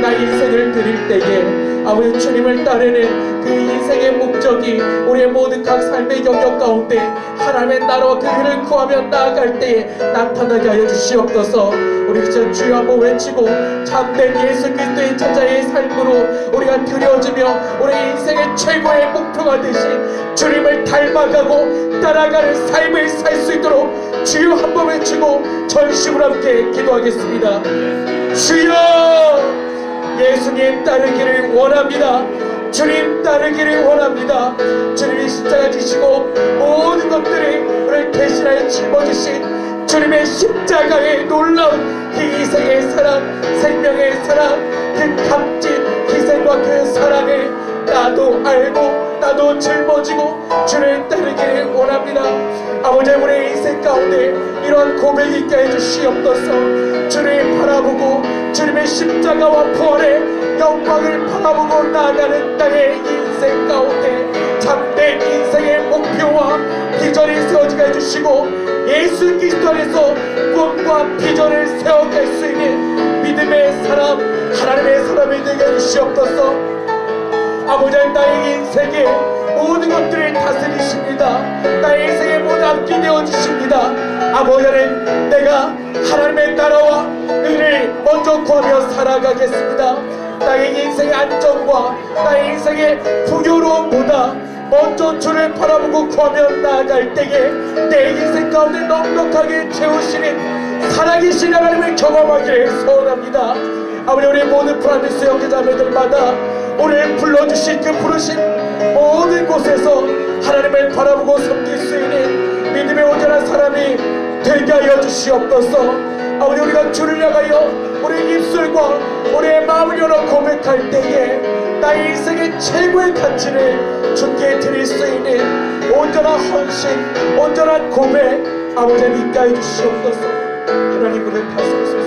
나의 인생을 드릴 때에 아버지, 주님을 따르는 그 인생의 목적이 우리의 모든 각 삶의 영역 가운데 하나님의 나라와 그 일을 구하며 나아갈 때에 나타나게 하여 주시옵소서. 우리 진짜 주여 한번 외치고 참된 예수 그리스도의 제자의 삶으로 우리가 드려지며 우리 인생의 최고의 목표가 되신 주님을 닮아가고 따라가는 삶을 살 수 있도록 주여 한번 외치고 전심으로 함께 기도하겠습니다. 주여, 예수님 따르기를 원합니다. 주님 따르기를 원합니다. 주님이 십자가 지시고 모든 것들을 우리를 대신하여 짊어지신 주님의 십자가의 놀라운 그 희생의 사랑, 생명의 사랑, 그 값진 희생과 그 사랑을 나도 알고 나도 짊어지고 주를 따르기를 원합니다. 아버지, 우리의 인생 가운데 이러한 고백이 있게 해주시옵소서. 주를 바라보고 주님의 십자가와 부활의 영광을 바라보고 나아가는 나의 인생 가운데 참된 인생의 목표와 비전이 세워지게 해주시고 예수 그리스도 안에서 꿈과 비전을 세워갈 수 있는 믿음의 사람, 하나님의 사람이 되게 해주시옵소서. 아버지, 나의 인생의 모든 것들을 다스리십니다. 나의 인생의 모든 앞이 되어주십니다. 아버지는 내가 하나님의 나라와 의를 먼저 구하며 살아가겠습니다. 나의 인생의 안정과 나의 인생의 풍요로움보다 먼저 주를 바라보고 구하며 나아갈 때에 내 인생 가운데 넉넉하게 채우시는 살아계신 하나님을 경험하기를 소원합니다. 아버지, 우리 모든 프라미스 형제자매들마다 오늘 불러주신 그 부르신 모든 곳에서 하나님을 바라보고 섬길 수 있는 믿음의 온전한 사람이 되게 하여 주시옵소서. 아버지, 우리가 주를 향하여 우리 입술과 우리의 마음을 열어 고백할 때에 나의 인생의 최고의 가치를 주께 드릴 수 있는 온전한 헌신, 온전한 고백 아버지 믿게 하여 주시옵소서. 하나님, 우리를 다스리소서.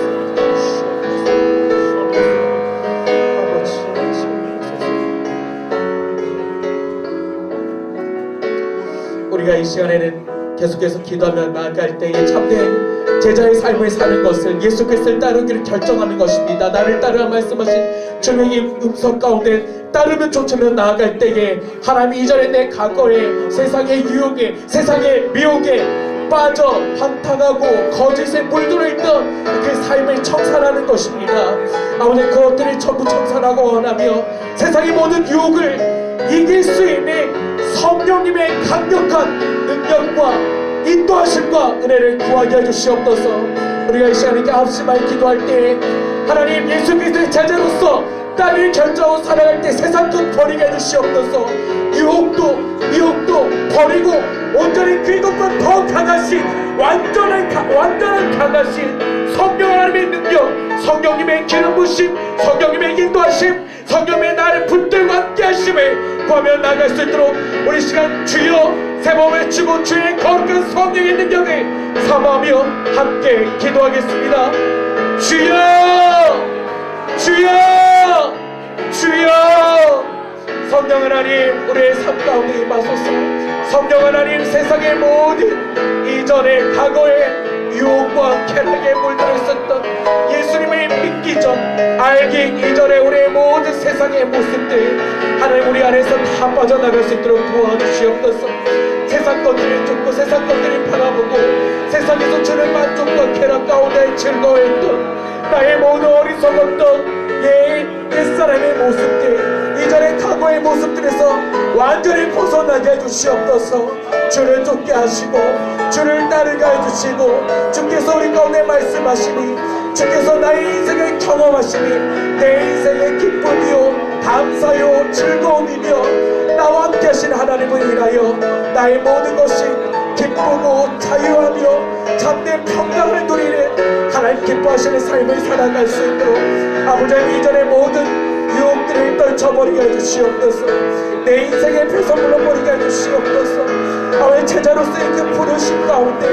우리가 이 시간에는 계속해서 기도하며 나아갈 때에 참된 제자의 삶을 사는 것은 예수 그리스도를 따르기를 결정하는 것입니다. 나를 따르라 말씀하신 주님의 음성 가운데 따르면 좋지만 나아갈 때에 하나님이 이전에 내 과거에 세상의 유혹에 세상의 미혹에 빠져 방탕하고 거짓에 물들어 있던 그 삶을 청산하는 것입니다. 아버지, 그것들을 전부 청산하고 원하며 세상의 모든 유혹을 이길 수 있는 성령님의 강력한 능력과 인도하심과 은혜를 구하게 해주시옵소서. 우리가 이 시간에 합심하여 기도할 때 하나님, 예수 그리스도의 제자로서 땅을 결정하고 살아갈 때 세상 것 버리게 해주시옵소서. 유혹도 미혹도 버리고 온전히 그것과 더 강하신 완전한 강하신 성령 하나님의 능력, 성령님의 기름 부심, 성령님의 인도하심, 성령님의 나를 붙들고 함께 하심을 구하며 나아갈 수 있도록 우리 시간 주여 세 번 외치고 주의 거룩한 성령의 능력을 사모하며 함께 기도하겠습니다. 주여, 주여, 주여. 성령 하나님, 우리의 삶 가운데 임하소서. 성령 하나님, 세상의 모든 이전의 과거의 유혹과 쾌락에 물들어 있었던 예수님을 믿기 전 알기 이전에 우리의 모든 세상의 모습들 하나님 우리 안에서 다 빠져나갈 수 있도록 도와주시옵소서. 세상 것들을 쫓고 세상 것들을 바라보고 세상에서 주는 만족과 쾌락 가운데 즐거워했던 나의 모든 어리석었던 옛사람의 모습들, 이전의 과거의 모습들에서 완전히 벗어나게 해주시옵소서. 주를 쫓게 하시고 주를 따르게 해주시고 주께서 우리 가운데 말씀하시니 주께서 나의 인생을 경험하시니 내 인생의 기쁨이요 감사요 즐거움이며 나와 함께 하신 하나님을 인하여 나의 모든 것이 기쁘고 자유하며 참된 평강을 누리는 하나님 기뻐하시는 삶을 살아갈 수 있도록 아버지 이전의 모든 유혹들을 떨쳐버리게 해주시옵소서. 내 인생의 표성물로 버리게 해주시옵소서. 아버지 제자로서의 그 부르심 가운데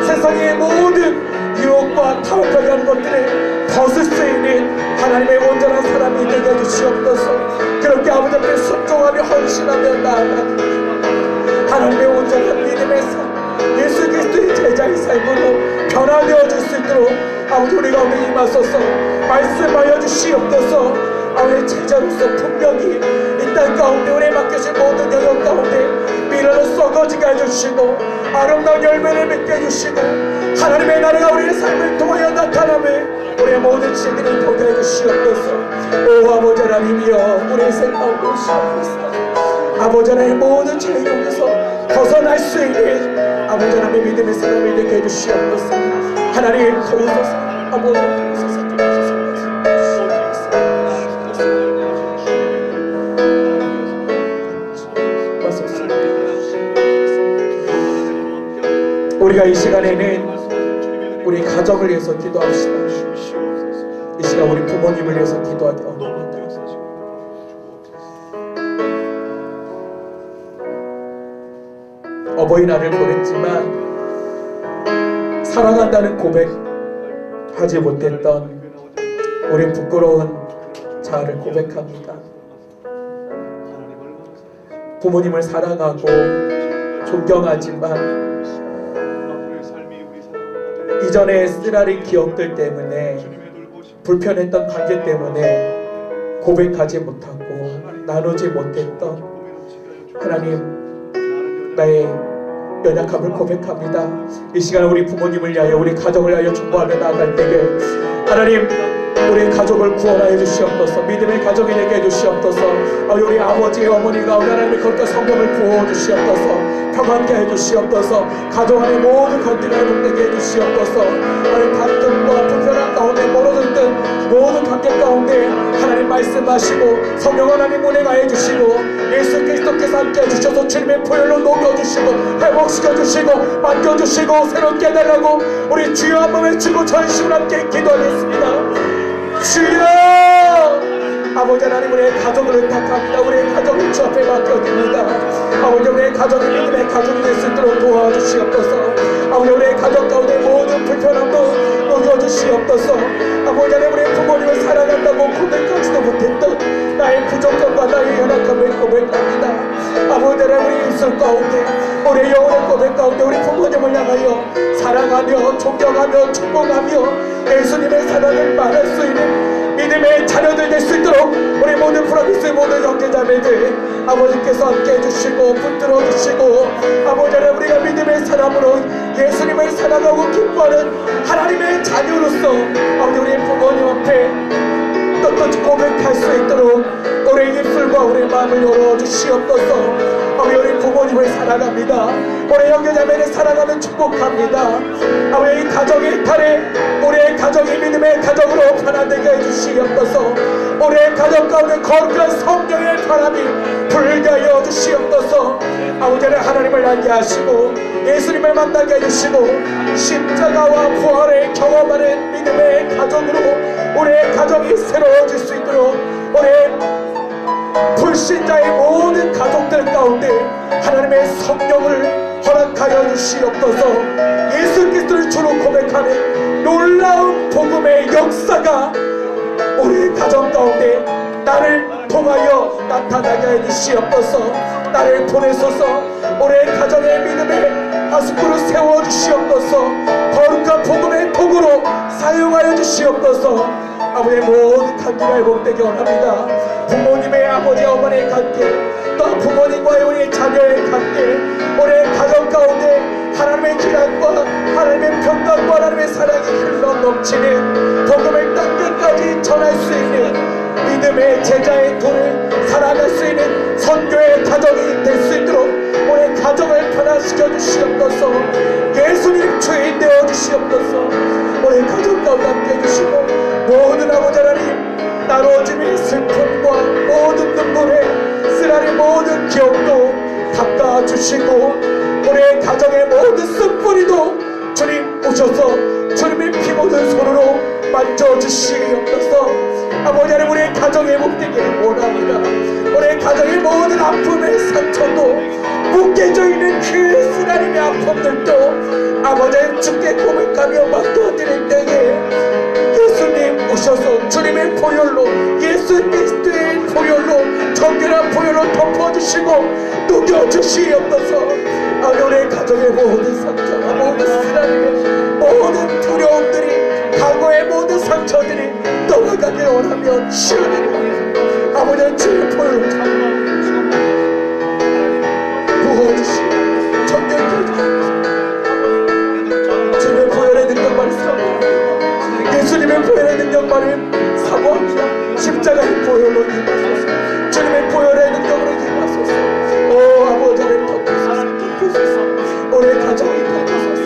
세상의 모든 유혹과 타협하게 하는 것들을 벗을 수 있는 하나님의 온전한 사람이 되게 해주시옵소서. 그렇게 아버지 앞에 순종하며 헌신하며 나아가는 하나님의 온전한 믿음의 삶, 예수 그리스도의 제자의 삶으로 변화되어질 수 있도록 아버지 우리 가운데 임하소서. 말씀하여 주시옵소서. 아버지 제자로서 분명히 이 땅 가운데 우리에 맡겨진 모든 영역 가운데 미래로 썩어지게 해주시고 아름다운 열매를 맺게 해주시고 하나님의 나라가 우리의 삶을 통하여 나타나며 우리의 모든 죄들을 보게 해주시옵소서. 오 아버지 하나님이여, 우리의 생 가운데 오시옵소서. 아버지 하나님의 모든 죄 가운데서 벗어날 수 있는 아버지 하나님의 믿음의 사람이 되게 해주시옵소서. 하나님 도우소서. 아버지 도우소서. 우리가 이 시간에는 우리 가정을 위해서 기도합시다. 이 시간 우리 부모님을 위해서 기도하기 원합니다. 어버이날을 보냈지만 사랑한다는 고백하지 못했던 우리 부끄러운 자아를 고백합니다. 부모님을 사랑하고 존경하지만 이전의 쓰라린 기억들 때문에 불편했던 관계 때문에 고백하지 못하고 나누지 못했던 하나님 나의 연약함을 고백합니다. 이 시간 우리 부모님을 위하여 우리 가정을 위하여 중보하며 나아갈 때에 하나님 우리 가족을 구원하여 주시옵소서. 믿음의 가정이 되게 해주시옵소서. 우리 아버지 어머니가 하나님의 거룩한 성경을 부어주시옵소서. 평안케 해주시옵소서. 가정 안에 모든 건드가 회복되게 해주시옵소서. 하나님 다툼과 불편한 가운데 멀어질 듯 모든 관계 가운데 하나님 말씀하시고 성령 하나님 운행하여 주시고 예수 그리스도께서 함께 해주셔서 주님의 보혈로 녹여주시고 회복시켜주시고 맡겨주시고 새롭게 해달라고 우리 주여 한번 외치고 전심을 함께 기도하겠습니다. 주여! 아버지 하나님 우리의 가족을 의탁합니다. 우리의 가족을 주 앞에 맡겨드립니다. 아버지 우리의 가정이 믿음의 가족이 될 수 있도록 도와주시옵소서. 아버지 우리의 가족 가운데 모든 불편함도 녹여주시옵소서. 아버지 하나님 우리의 부모님을 사랑한다고 고백하지도 못했던 나의 부족함과 나의 연약함을 고백합니다. 아버지 하나님 우리 입술 가운데 우리의 영혼의 고백 가운데 우리 부모님을 향하여 사랑하며 존경하며 축복하며 예수님의 사랑을 말할 수 있는 믿음의 자녀들 될 수 있도록 우리 모든 프로미스의 모든 형제자매들 아버지께서 함께 해주시고 붙들어 주시고 아버지 하나님 우리가 믿음의 사람으로 예수님을 사랑하고 기뻐하는 하나님의 자녀로서 아버지 우리 부모님 앞에 떳떳이 고백할 수 있도록 우리의 입술과 우리의 마음을 열어주시옵소서. 우리 부모님을 사랑합니다. 우리 형제자매를 사랑하며 축복합니다. 우리 가정의 탈에 우리의 가정이 믿음의 가정으로 변화되게 해주시옵소서. 우리의 가정 가운데 거룩한 성령의 바람이 불게 하여 주시옵소서. 아버지 하나님을 알게 하시고 예수님을 만나게 해주시고 십자가와 부활을 경험하는 믿음의 가정으로 우리의 가정이 새로워질 수 있도록 우리의 불신자의 모든 가족들 가운데 하나님의 성령을 허락하여 주시옵소서. 예수 그리스도를 주로 고백하는 놀라운 복음의 역사가 우리 가정 가운데 나를 통하여 나타나게 해주시옵소서. 나를 보내소서. 우리의 가정의 믿음의 가슴으로 세워주시옵소서. 거룩한 복음의 도구로 사용하여 주시옵소서. 아버지의 모든 관계가 회복되기 원합니다. 부모님의 아버지 어머니의 관계 또 부모님과의 우리의 자녀의 관계 우리의 가정 가운데 하나님의 기락과 하나님의 평강과 하나님의 사랑이 흘러 넘치는 복음을 땅 끝까지 전할 수 있는 믿음의 제자의 도를 살아갈 수 있는 선교의 가정이 될 수 있도록 우리의 가정을 변화시켜 주시옵소서. 예수님 주인 되어 주시옵소서. 우리의 가정 가운데 함께 해주시고 모든 아버지 하나님 나누어짐의 슬픔과 모든 눈물에 쓰라린 모든 기억도 닦아주시고 우리의 가정의 모든 쓴뿌리도 주님 오셔서 주님의 피 묻은 손으로 만져주시옵소서. 아버지 하나님 우리의 가정이 회복되기를 원합니다. 우리의 가정의 모든 아픔의 상처도 묶여져 있는 그 쓰라림의 아픔들도 아버지 주께 고백하며 맡겨드릴 때에 예수님 주시옵소서. 우리의 가정의 모든 상처와 모든 쓰라림, 모든 두려움들이, 과거의 모든 상처들이 떠나가길 원하며 주님 아버지 주의 보혈로 부어주시고 주님의 보혈의 능력만을 사모합니다. 예수님의 보혈의 능력만을 사모합니다. 십자가의 보혈로 임하소서. 주님의 보혈의 능력으로 임하소서. 오 아버지를 덮으소서. 우리의 가정을 덮으소서.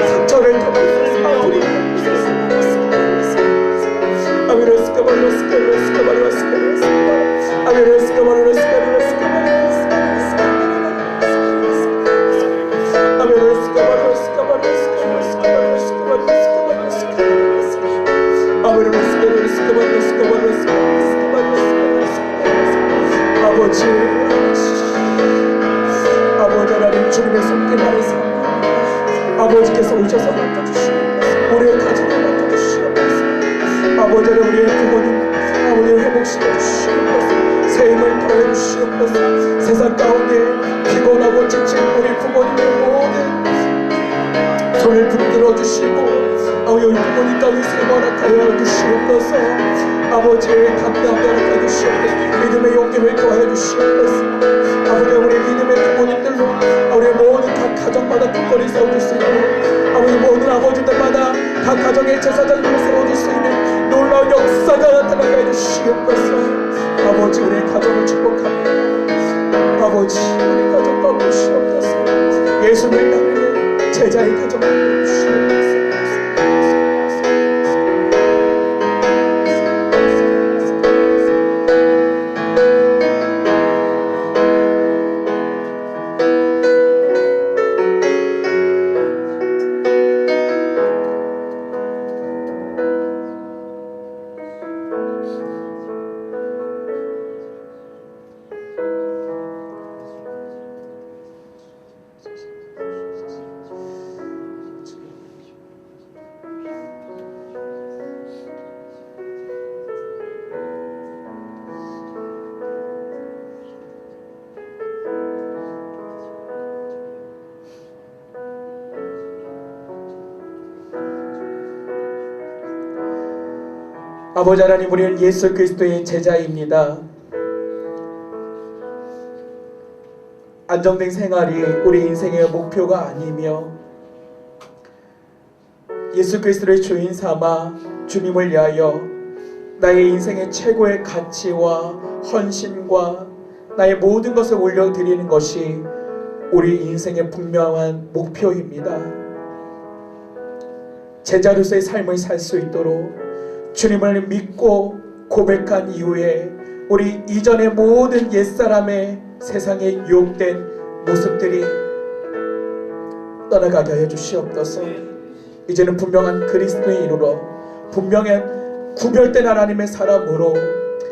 상처를 덮으소서. 아버지를 덮으소서. 아미로스카 발로스카 로스카 발로스카 로스카 아미로스카 발로스카 로스카 아버지 하나님 주님의 손길만을 사모합니다. 아버지께서 오셔서 맡아주시옵소서. 우리의 가정을 맡아주시옵소서. 아버지는 우리의 부모님 아버지를 회복시켜주시옵소서. 새 힘을 더해주시옵소서. 세상 가운데 피곤하고 지친 우리 부모님의 모든 손을 붙들어 주시고 우리 부모님 가운데 세번하여 주시옵소서. 아버지의 담대함을 허락해 주시옵소서. 믿음의 용기를 더해 주시옵소서. 아버지 우리 믿음의 부모님들로 우리의 모든 각 가정마다 특권이 세워줄 수 있고 아버지 모든 아버지들마다 각 가정의 제사장들을 세워줄 수 있는 놀라운 역사가 나타나게 해주시옵소서. 아버지 우리의 가정을 축복합니다. 아버지 우리 가정 바꾸시옵소서. 예수를 따르는 제자의 가정을 주시옵소서. 아버지 하나님 우리는 예수 그리스도의 제자입니다. 안정된 생활이 우리 인생의 목표가 아니며 예수 그리스도의 주인 삼아 주님을 위하여 나의 인생의 최고의 가치와 헌신과 나의 모든 것을 올려드리는 것이 우리 인생의 분명한 목표입니다. 제자로서의 삶을 살 수 있도록 주님을 믿고 고백한 이후에 우리 이전의 모든 옛사람의 세상에 유혹된 모습들이 떠나가게 하여 주시옵소서. 이제는 분명한 그리스도인으로 분명한 구별된 하나님의 사람으로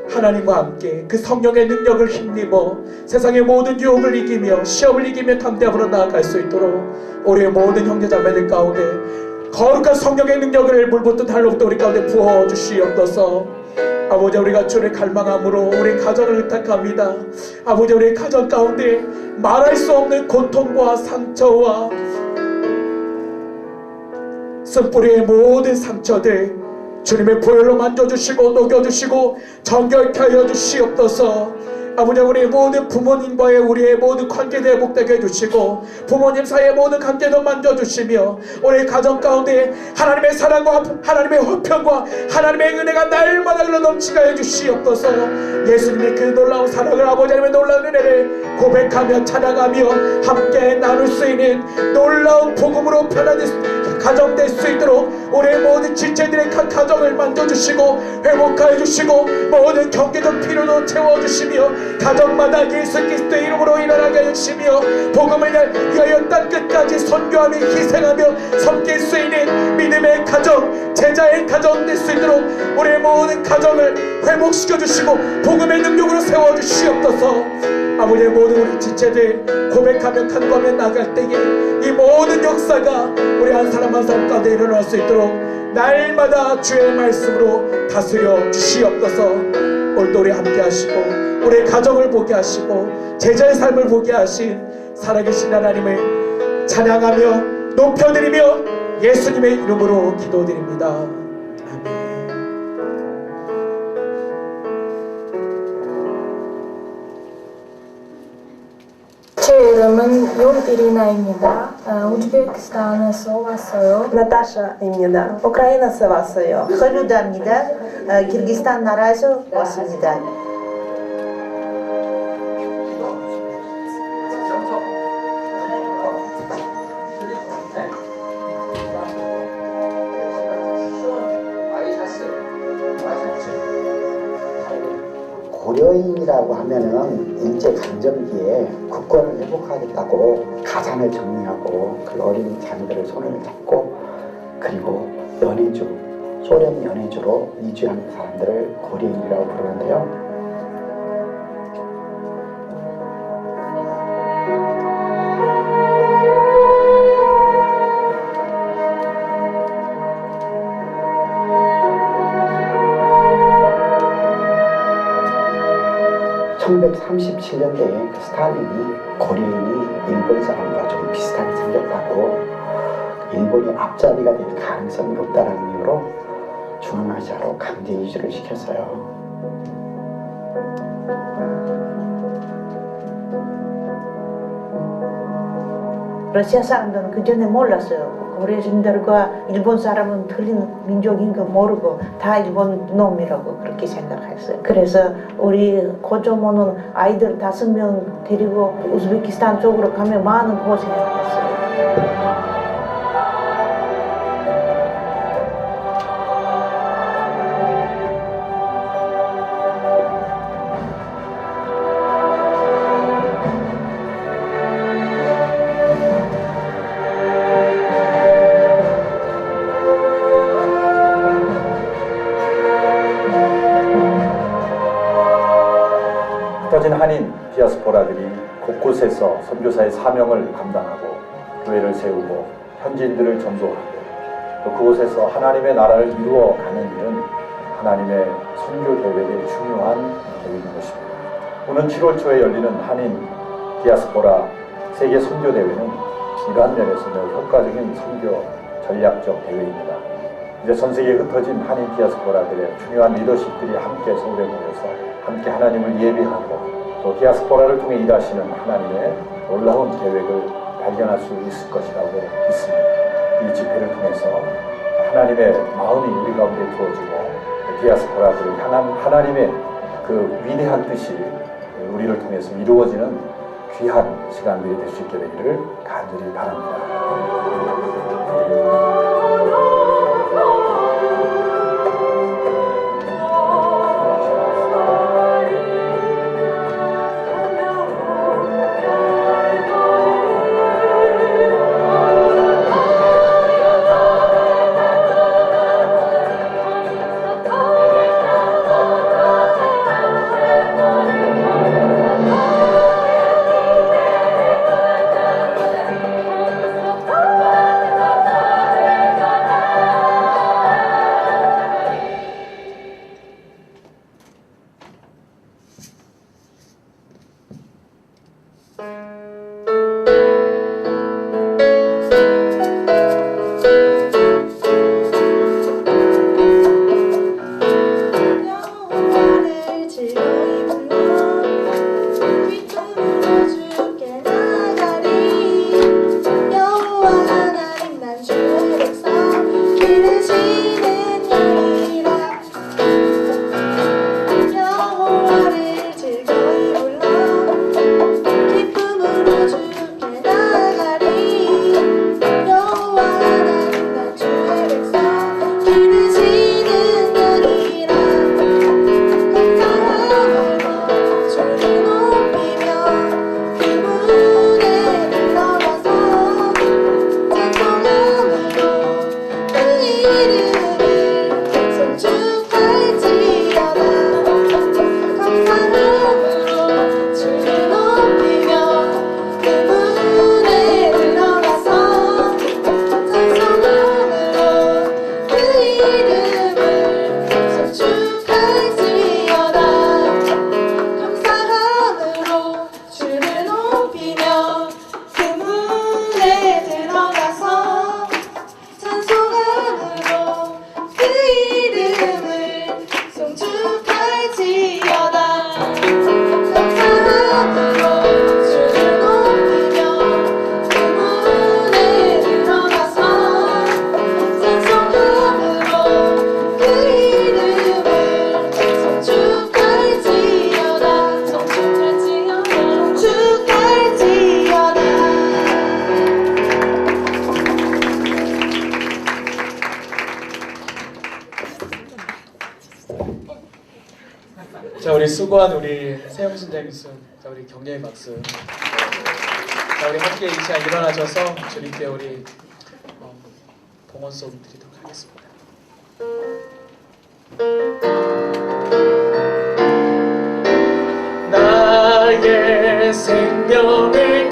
하나님과 함께 그 성령의 능력을 힘입어 세상의 모든 유혹을 이기며 시험을 이기며 담대함으로 나아갈 수 있도록 우리의 모든 형제자매들 가운데 거룩한 성령의 능력을 물부터 달로부터 우리 가운데 부어주시옵소서. 아버지 우리가 주를 갈망함으로 우리 가정을 의탁합니다. 아버지 우리 가정 가운데 말할 수 없는 고통과 상처와 쓴뿌리의 모든 상처들 주님의 보혈로 만져주시고 녹여주시고 정결케 하여 주시옵소서. 아버지 우리 모든 부모님과의 우리의 모든 관계도 회복되게 해주시고 부모님 사이의 모든 관계도 만져주시며 우리 가정 가운데 하나님의 사랑과 하나님의 화평과 하나님의 은혜가 날마다 흘러넘치게 해주시옵소서. 예수님의 그 놀라운 사랑을 아버지 하나님의 놀라운 은혜를 고백하며 찬양하며 함께 나눌 수 있는 놀라운 복음으로 변화된 가정 될 수 있도록 우리의 모든 지체들의 가정을 만져주시고 회복하여 주시고 모든 경제적 필요도 채워주시며 가정마다 예수 그리스도의 이름으로 일어나게 해주시며 복음을 위하여 땅 끝까지 선교하며 희생하며 섬길 수 있는 믿음의 가정 제자의 가정 될 수 있도록 우리의 모든 가정을 회복시켜 주시고 복음의 능력으로 세워주시옵소서. 아버지의 모든 우리 지체들 고백하며 간구하며 나갈 때에 이 모든 역사가 우리 한 사람 한 사람 가운데 일어날 수 있도록 날마다 주의 말씀으로 다스려 주시옵소서. 오늘도 우리 함께 하시고 우리의 가정을 보게 하시고 제자의 삶을 보게 하신 살아계신 하나님을 찬양하며 높여드리며 예수님의 이름으로 기도드립니다. 아멘. 제 이름은 윤이리나입니다. 우즈베키스탄에서 왔어요. 나타샤입니다. 우크라이나에서 왔어요. 할루다입니다. 키르기스탄 나라에서 왔습니다. 고려인이라고 하면은 일제강점기에 국권을 회복하겠다고 가장을 정리하고 그 어린 자녀들을 손을 잡고 그리고 연해주, 소련 연해주로 이주한 사람들을 고려인이라고 부르는데요. (1937년대에) 그 스탈린이 고려인이 일본 사람과 좀 비슷하게 생겼다고 일본이 앞잡이가 될 가능성이 높다는 이유로 중앙아시아로 강제 이주를 시켰어요. 러시아 사람들은 그 전에 몰랐어요. 고려인들과 일본 사람은 틀린 민족인 거 모르고 다 일본 놈이라고 그렇게 생각했어요. 그래서 우리 고조모는 아이들 5명 데리고 우즈베키스탄 쪽으로 가면 많은 고생을 했어요. 흩어진 한인 디아스포라들이 곳곳에서 선교사의 사명을 감당하고 교회를 세우고 현지인들을 전도하고 또 그곳에서 하나님의 나라를 이루어가는 일은 하나님의 선교 계획의 중요한 계획인 것입니다. 오는 7월 초에 열리는 한인 디아스포라 세계 선교 대회는 이러한 면에서 매우 효과적인 선교 전략적 대회입니다. 이제 전 세계에 흩어진 한인 디아스포라들의 중요한 리더십들이 함께 서울에 모여서 함께 하나님을 예배하고 또 디아스포라를 통해 일하시는 하나님의 놀라운 계획을 발견할 수 있을 것이라고 믿습니다. 이 집회를 통해서 하나님의 마음이 우리 가운데 부어지고 디아스포라들을 향한 하나님의 그 위대한 뜻이 우리를 통해서 이루어지는 귀한 시간들이 될 수 있게 되기를 간절히 바랍니다. 오늘 수고한 우리 세영 신장님씀, 자 우리 격려의 박수. 자 우리 함께 이 시간 일어나셔서 주님께 우리 봉헌송 드리도록 하겠습니다. 나의 생명을